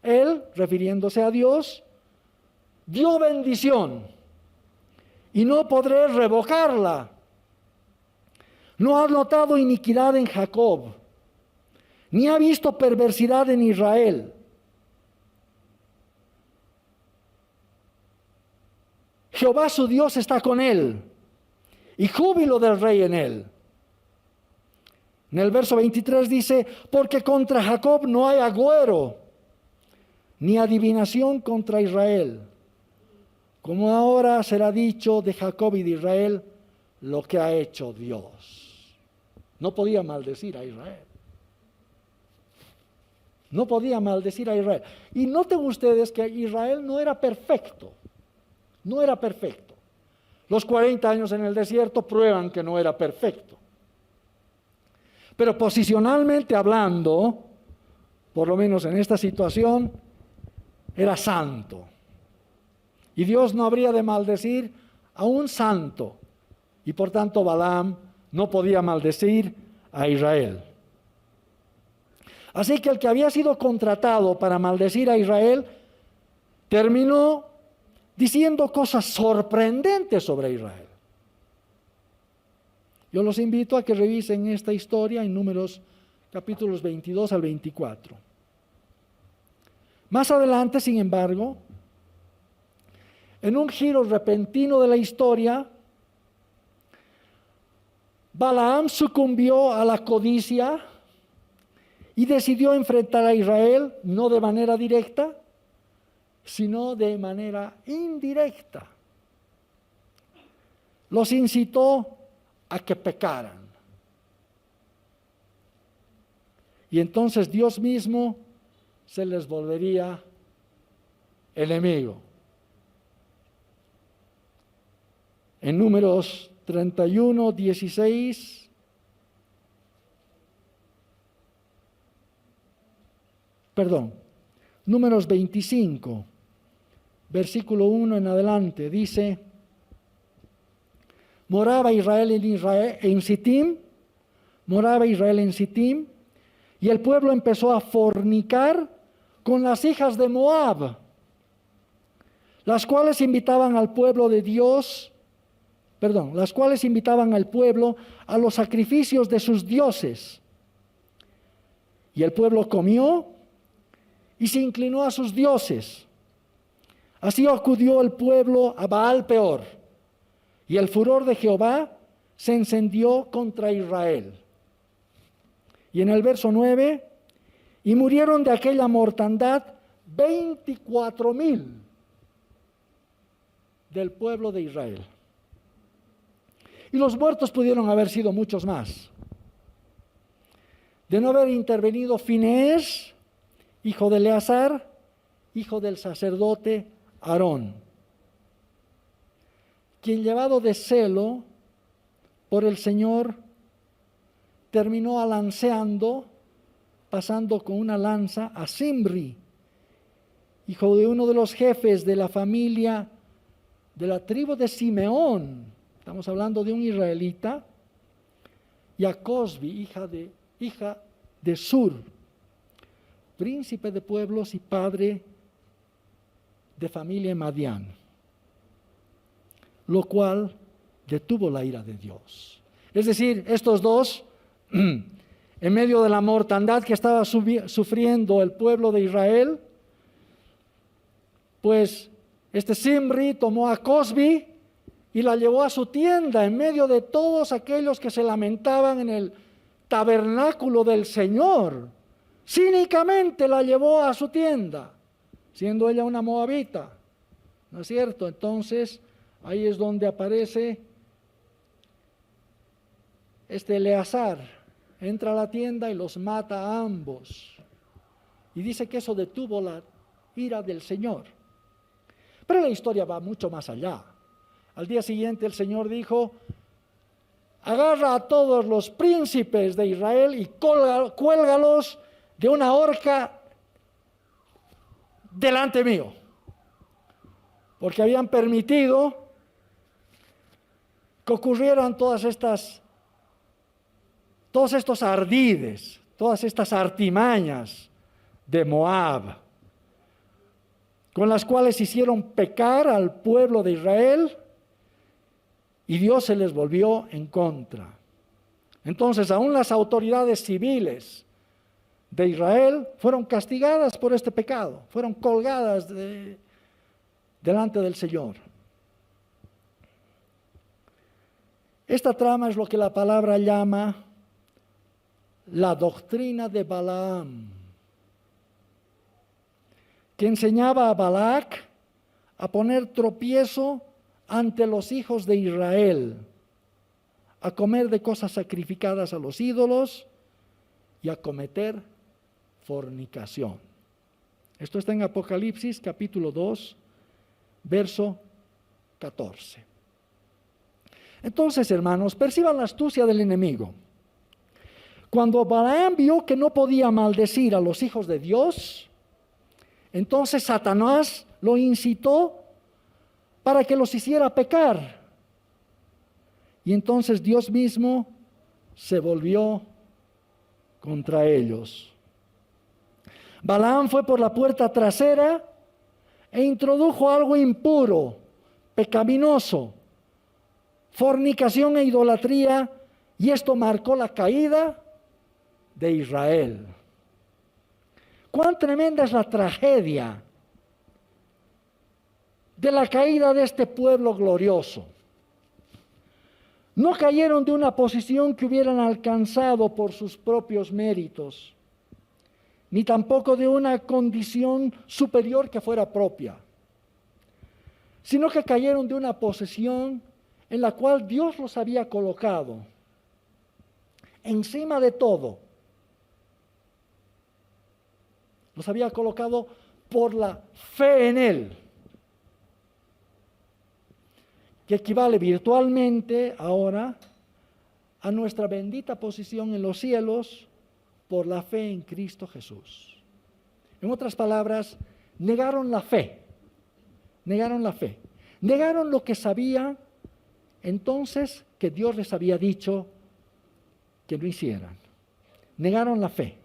Él, refiriéndose a Dios, dio bendición y no podré revocarla. No ha notado iniquidad en Jacob, ni ha visto perversidad en Israel. Jehová su Dios está con él, y júbilo del rey en él. En el verso 23 dice, porque contra Jacob no hay agüero, ni adivinación contra Israel. Como ahora será dicho de Jacob y de Israel lo que ha hecho Dios. No podía maldecir a Israel. No podía maldecir a Israel. Y noten ustedes que Israel no era perfecto. No era perfecto. Los 40 años en el desierto prueban que no era perfecto. Pero posicionalmente hablando, por lo menos en esta situación, era santo. Y Dios no habría de maldecir a un santo. Y por tanto Balaam no podía maldecir a Israel. Así que el que había sido contratado para maldecir a Israel terminó diciendo cosas sorprendentes sobre Israel. Yo los invito a que revisen esta historia en Números capítulos 22 al 24. Más adelante, sin embargo, en un giro repentino de la historia, Balaam sucumbió a la codicia y decidió enfrentar a Israel no de manera directa, sino de manera indirecta. Los incitó a que pecaran. Y entonces Dios mismo se les volvería enemigo. En Números 31, 16, Números 25, versículo 1 en adelante, dice, moraba Israel en Sittim, y el pueblo empezó a fornicar con las hijas de Moab, las cuales invitaban al pueblo a los sacrificios de sus dioses. Y el pueblo comió y se inclinó a sus dioses. Así acudió el pueblo a Baal Peor, y el furor de Jehová se encendió contra Israel. Y en el verso 9, y murieron de aquella mortandad 24,000 del pueblo de Israel. Y los muertos pudieron haber sido muchos más. De no haber intervenido Finehés, hijo de Eleazar, hijo del sacerdote Aarón, quien llevado de celo por el Señor, terminó alanceando, pasando con una lanza a Zimri, hijo de uno de los jefes de la familia de la tribu de Simeón. Estamos hablando de un israelita, y a Cosbi, hija de Sur, príncipe de pueblos y padre de familia en Madián, lo cual detuvo la ira de Dios. Es decir, estos dos, en medio de la mortandad que estaba sufriendo el pueblo de Israel, pues este Zimri tomó a Cosbi y la llevó a su tienda en medio de todos aquellos que se lamentaban en el tabernáculo del Señor. Cínicamente la llevó a su tienda, siendo ella una moabita, ¿no es cierto? Entonces, ahí es donde aparece Eleazar, entra a la tienda y los mata a ambos. Y dice que eso detuvo la ira del Señor. Pero la historia va mucho más allá. Al día siguiente el Señor dijo, agarra a todos los príncipes de Israel y cuélgalos de una horca delante mío, porque habían permitido que ocurrieran todos estos ardides, todas estas artimañas de Moab, con las cuales hicieron pecar al pueblo de Israel, y Dios se les volvió en contra. Entonces, aún las autoridades civiles de Israel fueron castigadas por este pecado, fueron colgadas delante del Señor. Esta trama es lo que la palabra llama la doctrina de Balaam, que enseñaba a Balac a poner tropiezo ante los hijos de Israel, a comer de cosas sacrificadas a los ídolos y a cometer fornicación. Esto está en Apocalipsis capítulo 2, verso 14. Entonces, hermanos, perciban la astucia del enemigo. Cuando Balaam vio que no podía maldecir a los hijos de Dios, entonces Satanás lo incitó para que los hiciera pecar. Y entonces Dios mismo se volvió contra ellos. Balaam fue por la puerta trasera e introdujo algo impuro, pecaminoso, fornicación e idolatría, y esto marcó la caída de Israel. Cuán tremenda es la tragedia de la caída de este pueblo glorioso. No cayeron de una posición que hubieran alcanzado por sus propios méritos, ni tampoco de una condición superior que fuera propia, sino que cayeron de una posición en la cual Dios los había colocado encima de todo. Los había colocado por la fe en Él, que equivale virtualmente ahora a nuestra bendita posición en los cielos por la fe en Cristo Jesús. En otras palabras, negaron la fe, negaron la fe, negaron lo que sabían entonces que Dios les había dicho que lo hicieran. Negaron la fe.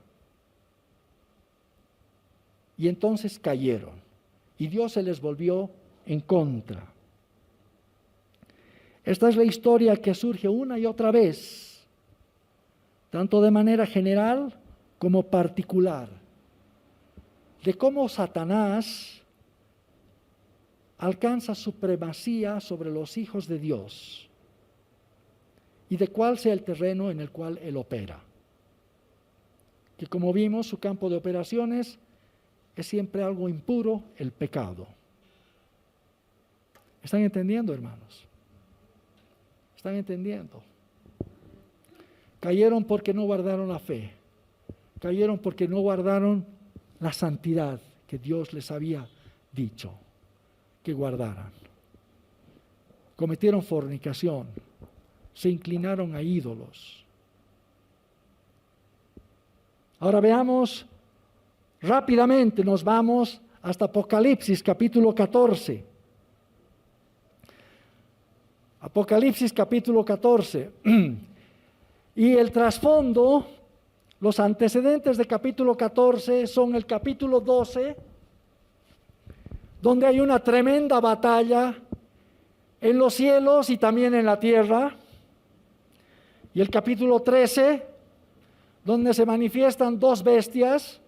Y entonces cayeron, y Dios se les volvió en contra. Esta es la historia que surge una y otra vez, tanto de manera general como particular, de cómo Satanás alcanza supremacía sobre los hijos de Dios y de cuál sea el terreno en el cual él opera. Que como vimos, su campo de operaciones es siempre algo impuro, el pecado. ¿Están entendiendo, hermanos? ¿Están entendiendo? Cayeron porque no guardaron la fe. Cayeron porque no guardaron la santidad que Dios les había dicho que guardaran. Cometieron fornicación. Se inclinaron a ídolos. Ahora veamos rápidamente, nos vamos hasta Apocalipsis capítulo 14. Apocalipsis capítulo 14. Y el trasfondo, los antecedentes de capítulo 14 son el capítulo 12, donde hay una tremenda batalla en los cielos y también en la tierra. Y el capítulo 13, donde se manifiestan dos bestias,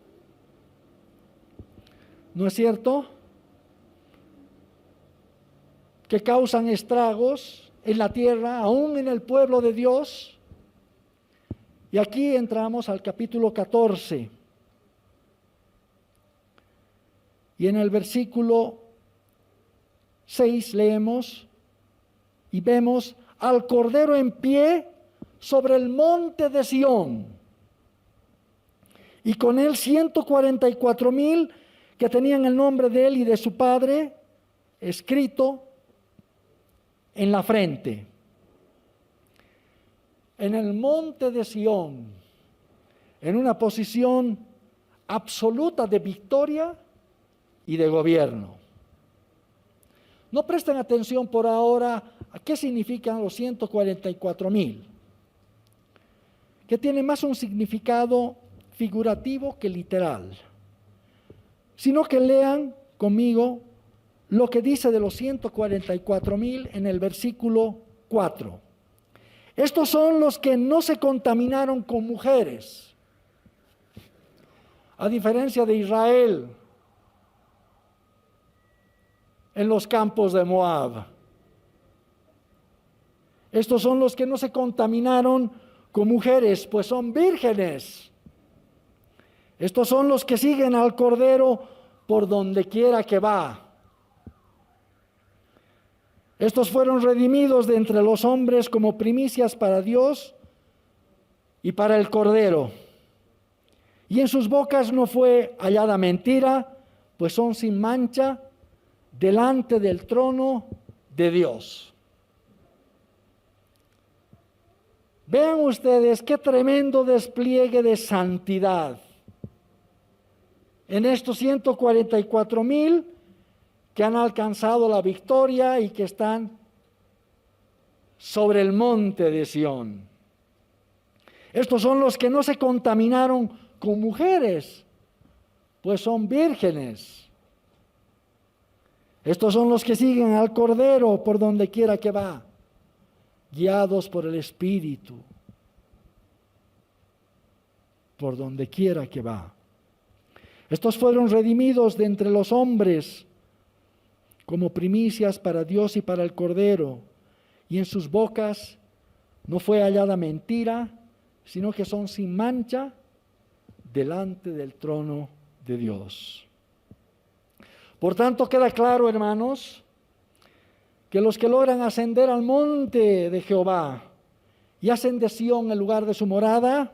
¿no es cierto?, que causan estragos en la tierra, aún en el pueblo de Dios. Y aquí entramos al capítulo 14. Y en el versículo 6 leemos y vemos al Cordero en pie sobre el monte de Sión, y con él 144,000 que tenían el nombre de él y de su padre escrito en la frente. en el monte de Sión, en una posición absoluta de victoria y de gobierno. No presten atención por ahora a qué significan los 144,000, que tiene más un significado figurativo que literal, sino que lean conmigo lo que dice de los 144,000 en el versículo 4. Estos son los que no se contaminaron con mujeres, a diferencia de Israel en los campos de Moab. Estos son los que no se contaminaron con mujeres, pues son vírgenes. Estos son los que siguen al Cordero por donde quiera que va. Estos fueron redimidos de entre los hombres como primicias para Dios y para el Cordero. Y en sus bocas no fue hallada mentira, pues son sin mancha delante del trono de Dios. Vean ustedes qué tremendo despliegue de santidad en estos 144,000 que han alcanzado la victoria y que están sobre el monte de Sión. Estos son los que no se contaminaron con mujeres, pues son vírgenes. Estos son los que siguen al Cordero por donde quiera que va, guiados por el Espíritu, por donde quiera que va. Estos fueron redimidos de entre los hombres como primicias para Dios y para el Cordero, y en sus bocas no fue hallada mentira, sino que son sin mancha delante del trono de Dios. Por tanto, queda claro, hermanos, que los que logran ascender al monte de Jehová y hacen de Sión el lugar de su morada,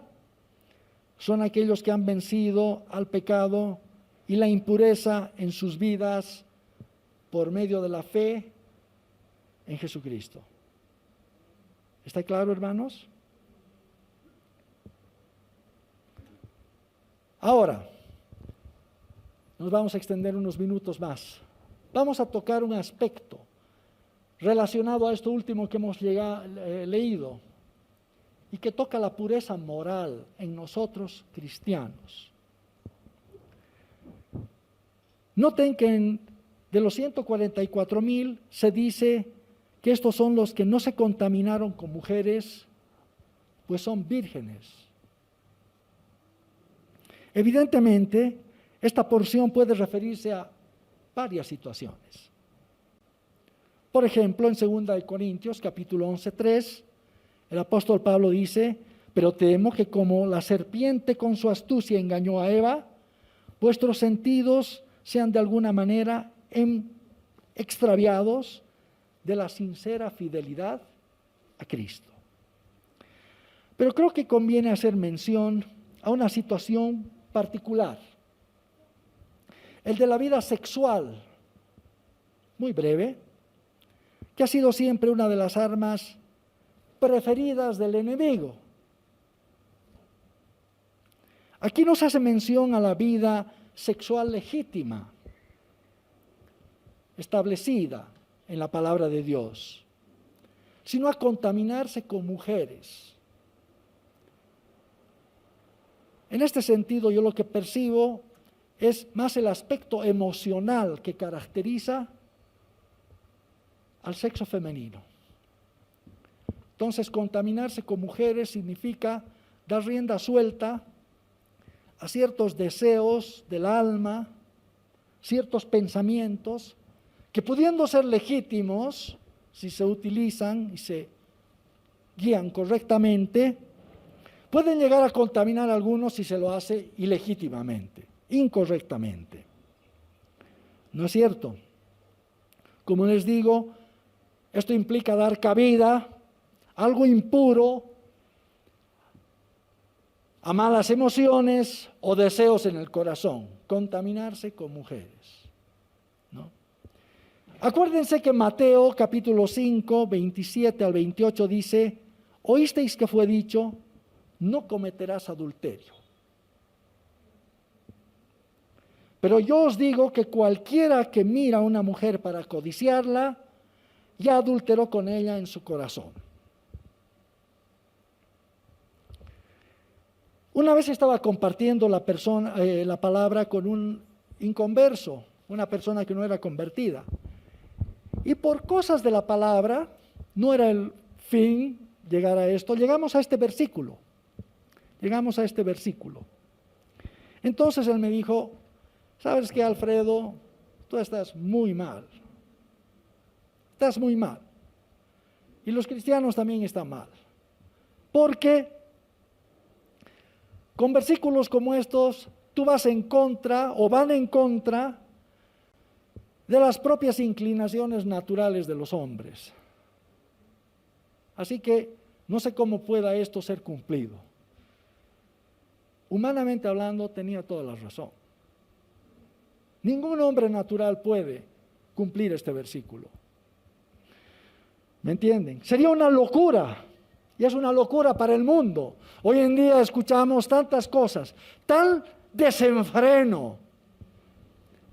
son aquellos que han vencido al pecado y la impureza en sus vidas por medio de la fe en Jesucristo. ¿Está claro, hermanos? Ahora, nos vamos a extender unos minutos más. Vamos a tocar un aspecto relacionado a esto último que hemos leído y que toca la pureza moral en nosotros cristianos. Noten que de los 144,000 se dice que estos son los que no se contaminaron con mujeres, pues son vírgenes. Evidentemente, esta porción puede referirse a varias situaciones. Por ejemplo, en 2 Corintios, capítulo 11:3, el apóstol Pablo dice: pero temo que como la serpiente con su astucia engañó a Eva, vuestros sentidos sean de alguna manera extraviados de la sincera fidelidad a Cristo. Pero creo que conviene hacer mención a una situación particular, el de la vida sexual, muy breve, que ha sido siempre una de las armas preferidas del enemigo. Aquí no se hace mención a la vida sexual legítima, establecida en la palabra de Dios, sino a contaminarse con mujeres. En este sentido, yo lo que percibo es más el aspecto emocional que caracteriza al sexo femenino. Entonces, contaminarse con mujeres significa dar rienda suelta a ciertos deseos del alma, ciertos pensamientos que, pudiendo ser legítimos, si se utilizan y se guían correctamente, pueden llegar a contaminar a algunos si se lo hace ilegítimamente, incorrectamente. ¿No es cierto? Como les digo, esto implica dar cabida a algo impuro, a malas emociones o deseos en el corazón, contaminarse con mujeres, ¿no? Acuérdense que Mateo capítulo 5, 27 al 28 dice: Oísteis que fue dicho, no cometerás adulterio. Pero yo os digo que cualquiera que mira a una mujer para codiciarla, ya adulteró con ella en su corazón. Una vez estaba compartiendo la palabra con un inconverso, una persona que no era convertida. Y por cosas de la palabra, no era el fin llegar a esto, llegamos a este versículo. Entonces él me dijo, ¿sabes qué, Alfredo? Tú estás muy mal. Estás muy mal. Y los cristianos también están mal. Porque con versículos como estos, tú vas en contra o van en contra de las propias inclinaciones naturales de los hombres. Así que no sé cómo pueda esto ser cumplido. Humanamente hablando, tenía toda la razón. Ningún hombre natural puede cumplir este versículo. ¿Me entienden? Sería una locura, y es una locura para el mundo. Hoy en día escuchamos tantas cosas, tal desenfreno.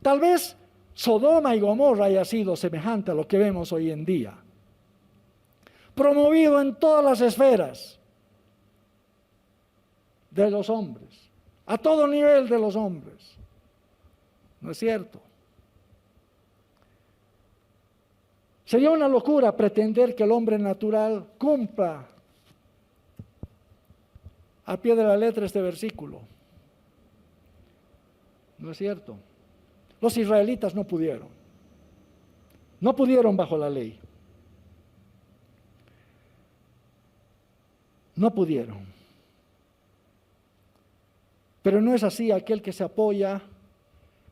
Tal vez Sodoma y Gomorra haya sido semejante a lo que vemos hoy en día. Promovido en todas las esferas de los hombres, a todo nivel de los hombres. ¿No es cierto? Sería una locura pretender que el hombre natural cumpla a pie de la letra este versículo. ¿No es cierto? Los israelitas no pudieron. No pudieron bajo la ley. No pudieron. Pero no es así aquel que se apoya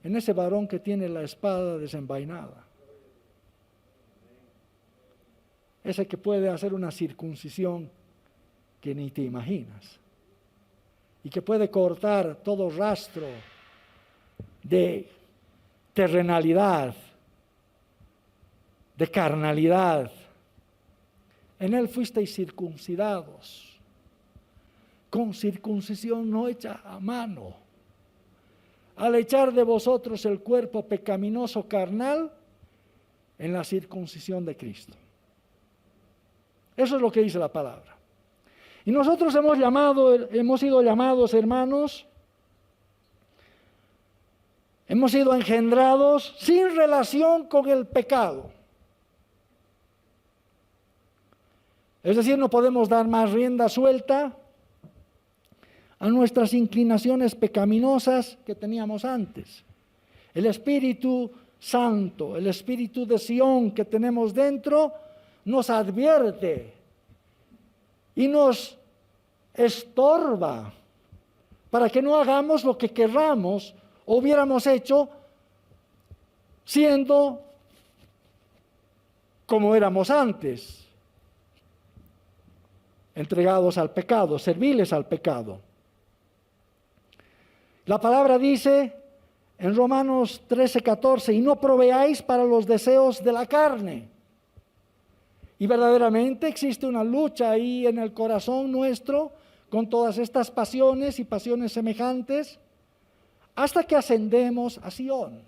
en ese varón que tiene la espada desenvainada. Ese que puede hacer una circuncisión que ni te imaginas. Y que puede cortar todo rastro de terrenalidad, de carnalidad. En él fuisteis circuncidados, con circuncisión no hecha a mano, al echar de vosotros el cuerpo pecaminoso carnal en la circuncisión de Cristo. Eso es lo que dice la palabra. Y nosotros hemos sido llamados, hermanos, hemos sido engendrados sin relación con el pecado. Es decir, no podemos dar más rienda suelta a nuestras inclinaciones pecaminosas que teníamos antes. El Espíritu Santo, el Espíritu de Sión que tenemos dentro, nos advierte y nos estorba para que no hagamos lo que querramos o hubiéramos hecho siendo como éramos antes, entregados al pecado, serviles al pecado. La palabra dice en Romanos 13:14, y no proveáis para los deseos de la carne. Y verdaderamente existe una lucha ahí en el corazón nuestro con todas estas pasiones y pasiones semejantes, hasta que ascendemos a Sión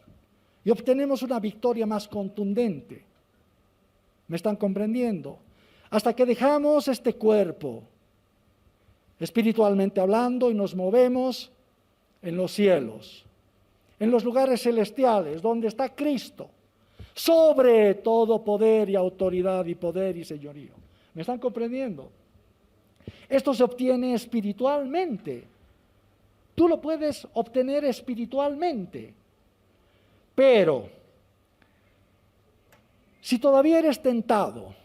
y obtenemos una victoria más contundente. ¿Me están comprendiendo? Hasta que dejamos este cuerpo, espiritualmente hablando, y nos movemos en los cielos, en los lugares celestiales, donde está Cristo, sobre todo poder y autoridad y poder y señorío. ¿Me están comprendiendo? Esto se obtiene espiritualmente. Tú lo puedes obtener espiritualmente. Pero, si todavía eres tentado,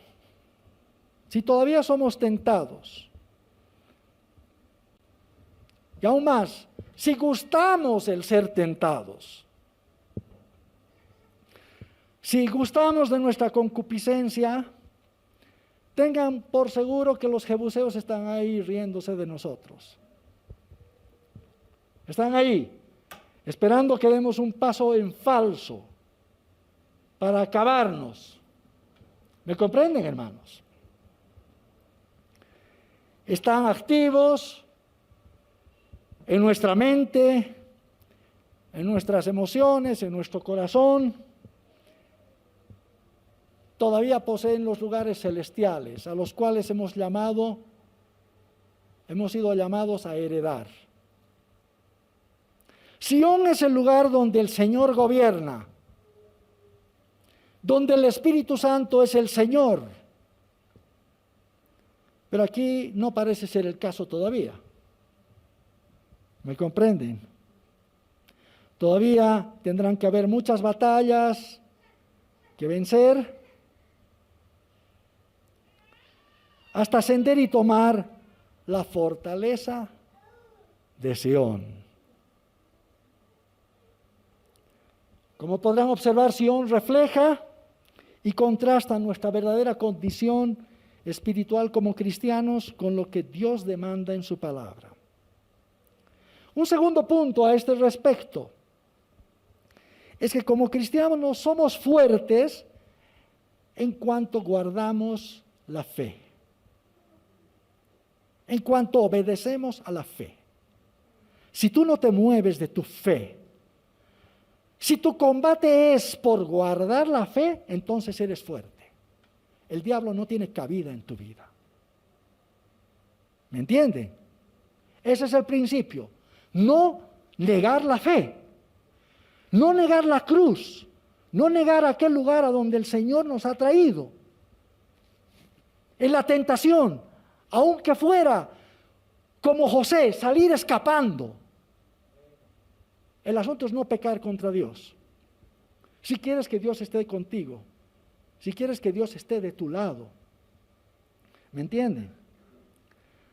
si todavía somos tentados, y aún más, si gustamos el ser tentados, si gustamos de nuestra concupiscencia, tengan por seguro que los jebuseos están ahí riéndose de nosotros. Están ahí, esperando que demos un paso en falso para acabarnos. ¿Me comprenden, hermanos? están activos en nuestra mente, en nuestras emociones, en nuestro corazón. Todavía poseen los lugares celestiales, a los cuales hemos sido llamados a heredar. Sión es el lugar donde el Señor gobierna, donde el Espíritu Santo es el Señor. Pero aquí no parece ser el caso todavía. ¿Me comprenden? Todavía tendrán que haber muchas batallas que vencer hasta ascender y tomar la fortaleza de Sión. Como podrán observar, Sión refleja y contrasta nuestra verdadera condición espiritual como cristianos con lo que Dios demanda en su palabra. Un segundo punto a este respecto es que como cristianos somos fuertes en cuanto guardamos la fe, en cuanto obedecemos a la fe. Si tú no te mueves de tu fe, si tu combate es por guardar la fe, entonces eres fuerte. El diablo no tiene cabida en tu vida. ¿Me entienden? Ese es el principio. No negar la fe, no negar la cruz, no negar aquel lugar a donde el Señor nos ha traído. En la tentación, aunque fuera como José, salir escapando. El asunto es no pecar contra Dios. Si quieres que Dios esté contigo, si quieres que Dios esté de tu lado, ¿me entienden?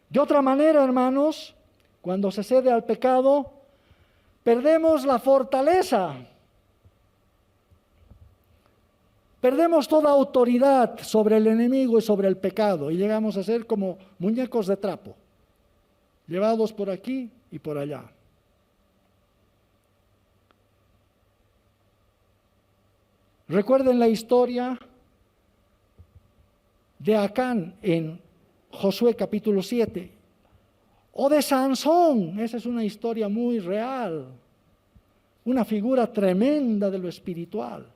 De otra manera, hermanos, cuando se cede al pecado, perdemos la fortaleza, perdemos toda autoridad sobre el enemigo y sobre el pecado y llegamos a ser como muñecos de trapo, llevados por aquí y por allá. Recuerden la historia de Acán en Josué capítulo 7, o de Sansón. Esa es una historia muy real, una figura tremenda de lo espiritual.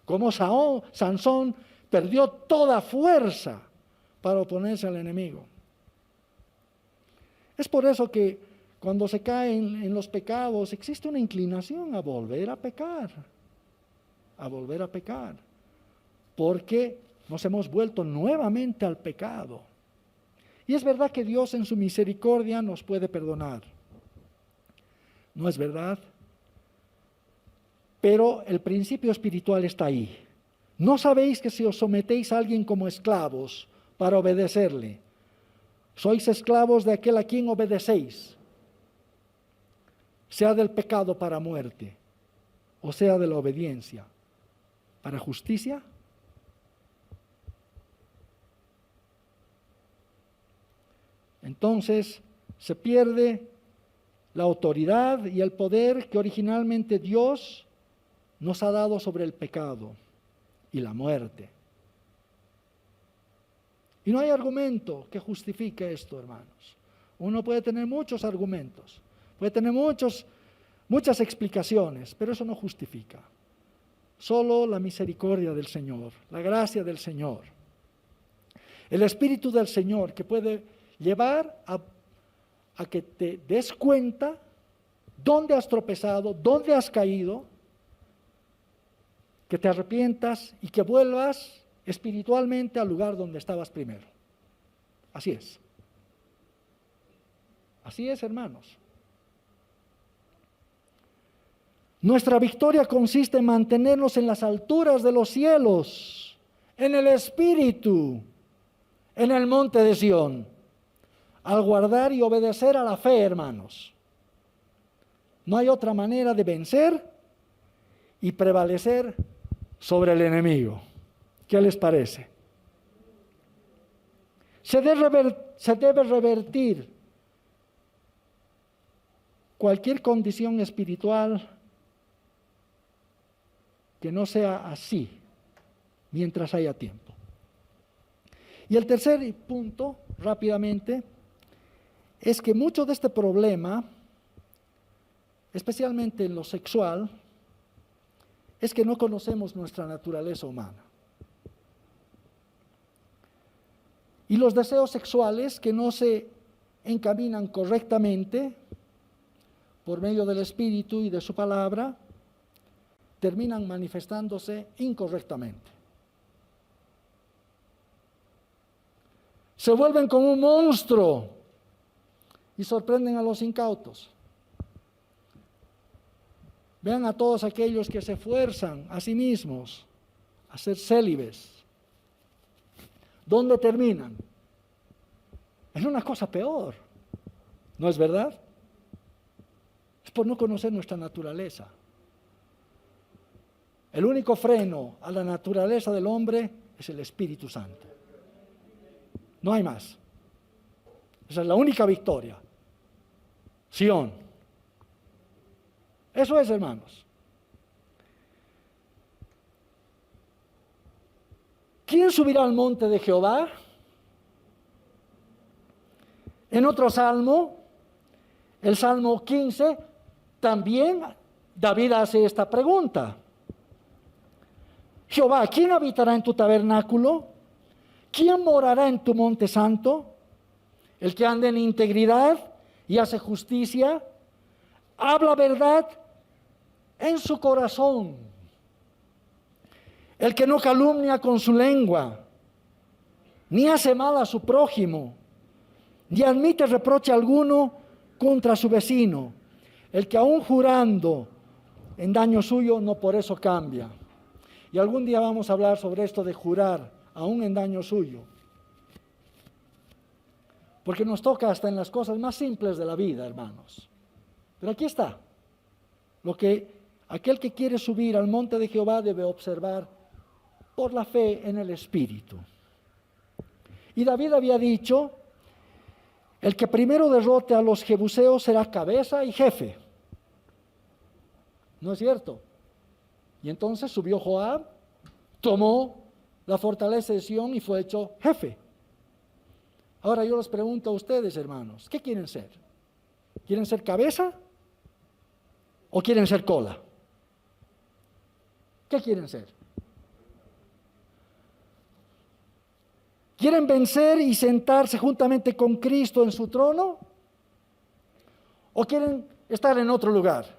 Como Sansón perdió toda fuerza para oponerse al enemigo. Es por eso que cuando se caen en los pecados existe una inclinación a volver a pecar. Porque nos hemos vuelto nuevamente al pecado. Y es verdad que Dios en su misericordia nos puede perdonar. ¿No es verdad? Pero el principio espiritual está ahí. ¿No sabéis que si os sometéis a alguien como esclavos para obedecerle, sois esclavos de aquel a quien obedecéis, sea del pecado para muerte, o sea de la obediencia para justicia? Entonces se pierde la autoridad y el poder que originalmente Dios nos ha dado sobre el pecado y la muerte. Y no hay argumento que justifique esto, hermanos. Uno puede tener muchos argumentos, puede tener muchas explicaciones, pero eso no justifica. Solo la misericordia del Señor, la gracia del Señor, el Espíritu del Señor que puede llevar a que te des cuenta dónde has tropezado, dónde has caído, que te arrepientas y que vuelvas espiritualmente al lugar donde estabas primero. Así es. Así es, hermanos. Nuestra victoria consiste en mantenernos en las alturas de los cielos, en el Espíritu, en el monte de Sión, al guardar y obedecer a la fe, hermanos. No hay otra manera de vencer y prevalecer sobre el enemigo. ¿Qué les parece? Se debe revertir cualquier condición espiritual que no sea así mientras haya tiempo. Y el tercer punto, rápidamente, es que mucho de este problema, especialmente en lo sexual, es que no conocemos nuestra naturaleza humana. Y los deseos sexuales que no se encaminan correctamente por medio del Espíritu y de su palabra, terminan manifestándose incorrectamente. Se vuelven como un monstruo y sorprenden a los incautos. Vean a todos aquellos que se esfuerzan a sí mismos a ser célibes. ¿Dónde terminan? En una cosa peor, ¿no es verdad? Es por no conocer nuestra naturaleza. El único freno a la naturaleza del hombre es el Espíritu Santo. No hay más. Esa es la única victoria. Sión. Eso es, hermanos. ¿Quién subirá al monte de Jehová? En otro salmo, el Salmo 15, también David hace esta pregunta. Jehová, ¿quién habitará en tu tabernáculo? ¿Quién morará en tu monte santo? El que anda en integridad y hace justicia, habla verdad en su corazón. El que no calumnia con su lengua, ni hace mal a su prójimo, ni admite reproche alguno contra su vecino. El que aún jurando en daño suyo, no por eso cambia. Y algún día vamos a hablar sobre esto de jurar, aún en daño suyo. Porque nos toca hasta en las cosas más simples de la vida, hermanos. Pero aquí está. Lo que aquel que quiere subir al monte de Jehová debe observar por la fe en el Espíritu. Y David había dicho, el que primero derrote a los jebuseos será cabeza y jefe. ¿No es cierto? Y entonces subió Joab, tomó la fortaleza de Sión y fue hecho jefe. Ahora yo les pregunto a ustedes, hermanos, ¿qué quieren ser? ¿Quieren ser cabeza o quieren ser cola? ¿Qué quieren ser? ¿Quieren vencer y sentarse juntamente con Cristo en su trono? ¿O quieren estar en otro lugar?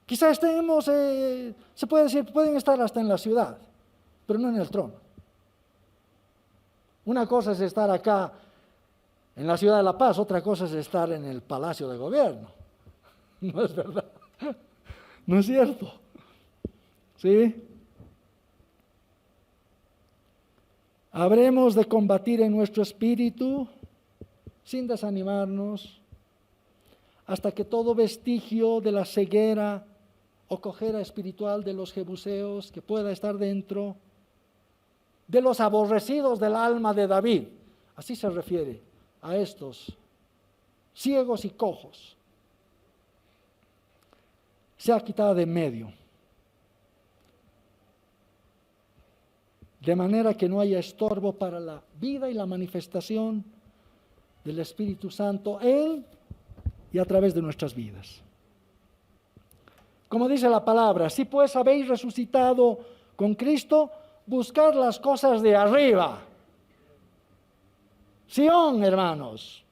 Quizás estemos, se puede decir, pueden estar hasta en la ciudad, pero no en el trono. Una cosa es estar acá en la ciudad de La Paz, otra cosa es estar en el Palacio de Gobierno. No es verdad. No es cierto. ¿Sí? Habremos de combatir en nuestro espíritu sin desanimarnos hasta que todo vestigio de la ceguera o cojera espiritual de los jebuseos que pueda estar dentro de los aborrecidos del alma de David, así se refiere a estos ciegos y cojos, sea quitada de en medio, de manera que no haya estorbo para la vida y la manifestación del Espíritu Santo en y a través de nuestras vidas. Como dice la palabra, si pues habéis resucitado con Cristo, buscad las cosas de arriba. Sión, hermanos,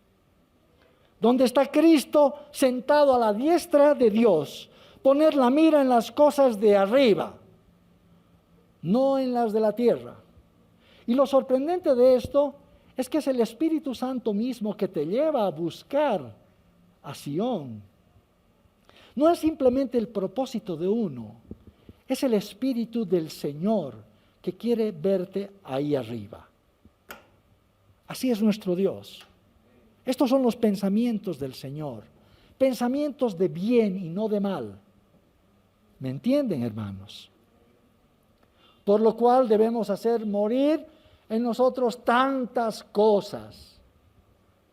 donde está Cristo sentado a la diestra de Dios. Poner la mira en las cosas de arriba, no en las de la tierra. Y lo sorprendente de esto es que es el Espíritu Santo mismo que te lleva a buscar a Sión. No es simplemente el propósito de uno, es el Espíritu del Señor que quiere verte ahí arriba. Así es nuestro Dios. Estos son los pensamientos del Señor, pensamientos de bien y no de mal. ¿Me entienden, hermanos? Por lo cual debemos hacer morir en nosotros tantas cosas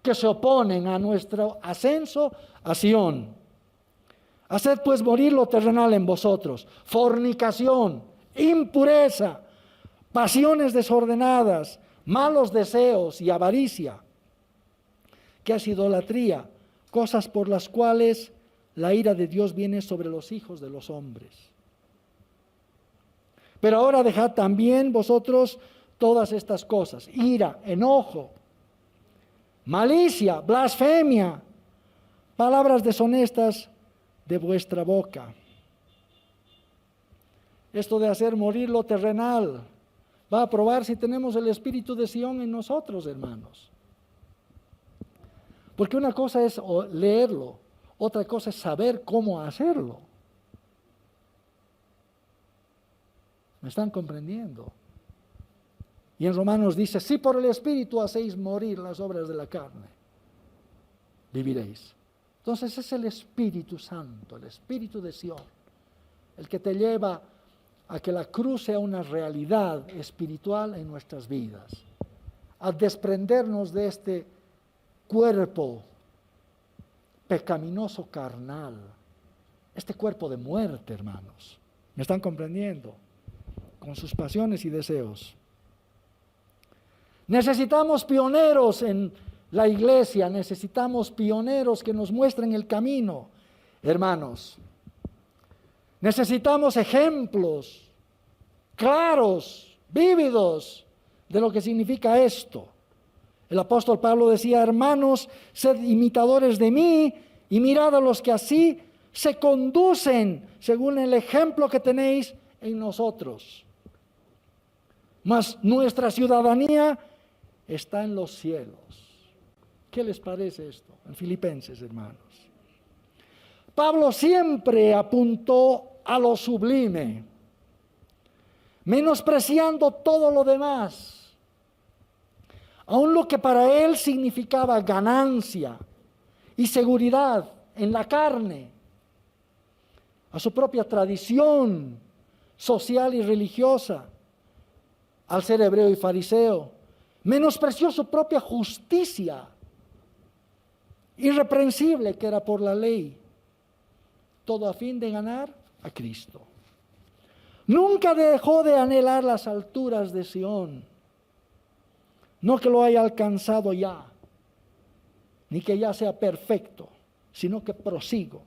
que se oponen a nuestro ascenso a Sión. Haced pues morir lo terrenal en vosotros: fornicación, impureza, pasiones desordenadas, malos deseos y avaricia, que es idolatría, cosas por las cuales la ira de Dios viene sobre los hijos de los hombres. Pero ahora dejad también vosotros todas estas cosas: ira, enojo, malicia, blasfemia, palabras deshonestas de vuestra boca. Esto de hacer morir lo terrenal va a probar si tenemos el espíritu de Sión en nosotros, hermanos. Porque una cosa es leerlo, otra cosa es saber cómo hacerlo. ¿Me están comprendiendo? Y en Romanos dice: si por el Espíritu hacéis morir las obras de la carne, viviréis. Entonces es el Espíritu Santo, el Espíritu de Sión, el que te lleva a que la cruz sea una realidad espiritual en nuestras vidas, a desprendernos de este cuerpo pecaminoso carnal, este cuerpo de muerte, hermanos. ¿Me están comprendiendo? Con sus pasiones y deseos. Necesitamos pioneros en la iglesia, necesitamos pioneros que nos muestren el camino, hermanos. Necesitamos ejemplos claros, vívidos, de lo que significa esto. El apóstol Pablo decía: hermanos, sed imitadores de mí y mirad a los que así se conducen según el ejemplo que tenéis en nosotros. Mas nuestra ciudadanía está en los cielos. ¿Qué les parece esto? En Filipenses, hermanos. Pablo siempre apuntó a lo sublime, menospreciando todo lo demás, aun lo que para él significaba ganancia y seguridad en la carne, a su propia tradición social y religiosa, al ser hebreo y fariseo. Menospreció su propia justicia irreprensible que era por la ley, todo a fin de ganar a Cristo. Nunca dejó de anhelar las alturas de Sión, no que lo haya alcanzado ya, ni que ya sea perfecto, sino que prosigo,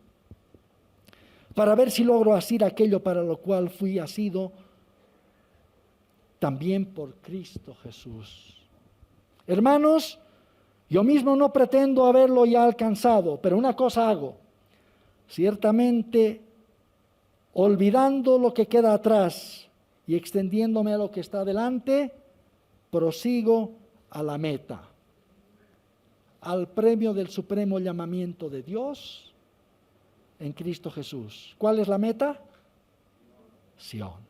para ver si logro hacer aquello para lo cual fui asido también por Cristo Jesús. Hermanos, yo mismo no pretendo haberlo ya alcanzado, pero una cosa hago: ciertamente, olvidando lo que queda atrás y extendiéndome a lo que está delante, prosigo a la meta, al premio del supremo llamamiento de Dios en Cristo Jesús. ¿Cuál es la meta? Sión.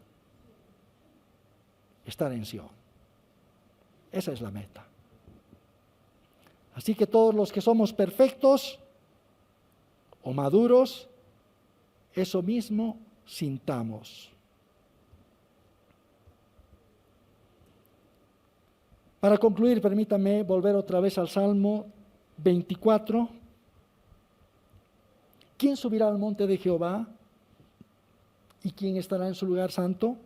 Estar en Sión. Esa es la meta. Así que todos los que somos perfectos o maduros, eso mismo sintamos. Para concluir, permítame volver otra vez al Salmo 24. ¿Quién subirá al monte de Jehová? ¿Y quién estará en su lugar santo?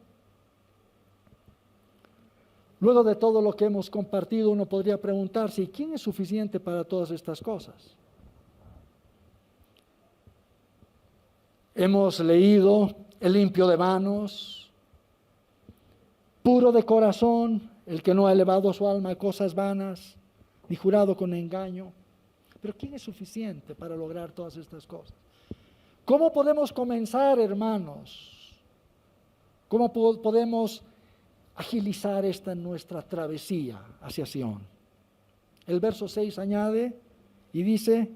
Luego de todo lo que hemos compartido, uno podría preguntarse: ¿y quién es suficiente para todas estas cosas? Hemos leído: el limpio de manos, puro de corazón, el que no ha elevado su alma a cosas vanas, ni jurado con engaño. Pero ¿quién es suficiente para lograr todas estas cosas? ¿Cómo podemos comenzar, hermanos? ¿Cómo podemos agilizar esta nuestra travesía hacia Sión? El verso 6 añade y dice: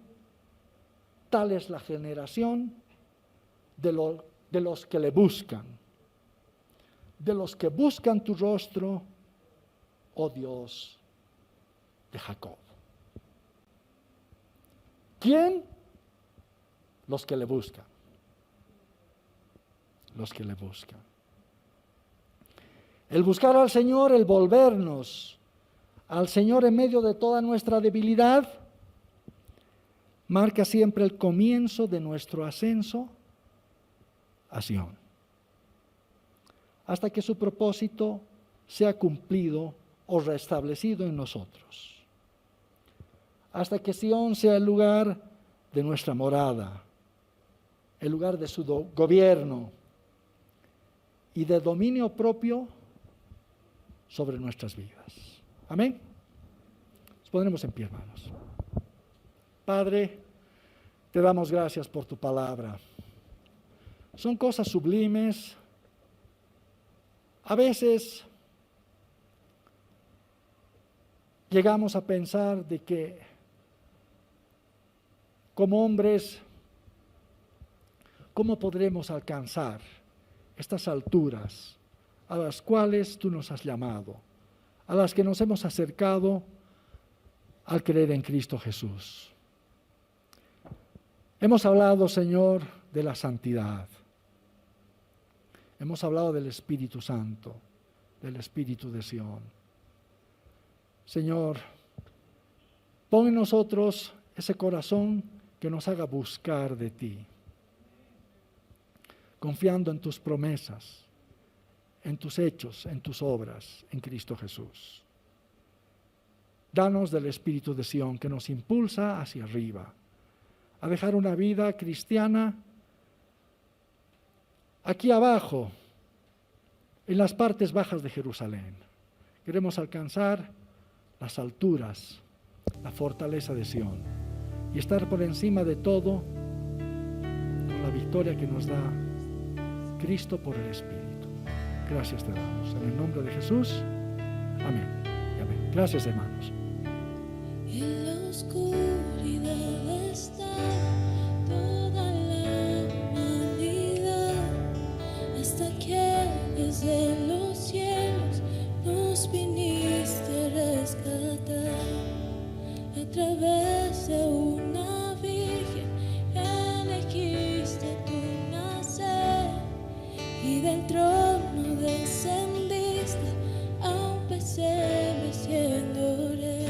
tal es la generación de los que le buscan, de los que buscan tu rostro, oh Dios de Jacob. ¿Quién? Los que le buscan. Los que le buscan. El buscar al Señor, el volvernos al Señor en medio de toda nuestra debilidad, marca siempre el comienzo de nuestro ascenso a Sión, hasta que su propósito sea cumplido o restablecido en nosotros, hasta que Sión sea el lugar de nuestra morada, el lugar de su gobierno y de dominio propio sobre nuestras vidas. Amén. Nos pondremos en pie, hermanos. Padre, te damos gracias por tu palabra. Son cosas sublimes. A veces llegamos a pensar de que como hombres, ¿cómo podremos alcanzar estas alturas a las cuales tú nos has llamado, a las que nos hemos acercado al creer en Cristo Jesús? Hemos hablado, Señor, de la santidad. Hemos hablado del Espíritu Santo, del Espíritu de Sión. Señor, pon en nosotros ese corazón que nos haga buscar de ti, confiando en tus promesas, en tus hechos, en tus obras, en Cristo Jesús. Danos del Espíritu de Sión que nos impulsa hacia arriba, a dejar una vida cristiana aquí abajo, en las partes bajas de Jerusalén. Queremos alcanzar las alturas, la fortaleza de Sión y estar por encima de todo con la victoria que nos da Cristo por el Espíritu. Gracias te damos. En el nombre de Jesús. Amén. Y amén. Gracias, hermanos. En la oscuridad está toda la humanidad, hasta que desde los cielos nos viniste a rescatar. A través de una virgen elegiste tu nacer, y del trono descendiste a un pesebre siendo rey.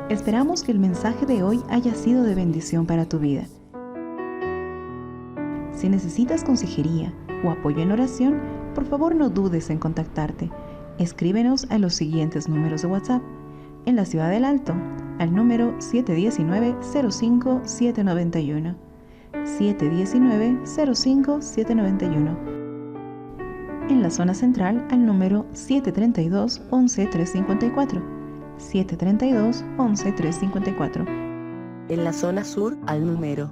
Esperamos que el mensaje de hoy haya sido de bendición para tu vida. Si necesitas consejería o apoyo en oración, por favor no dudes en contactarte. Escríbenos a los siguientes números de WhatsApp. En la Ciudad del Alto, al número 719-05-791. 719-05-791. En la zona central, al número 732-11-354. 732-11-354. En la zona sur, al número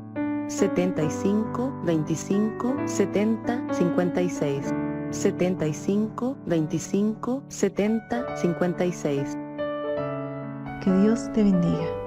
75 25 70 56. 75 25 70 56. Que Dios te bendiga.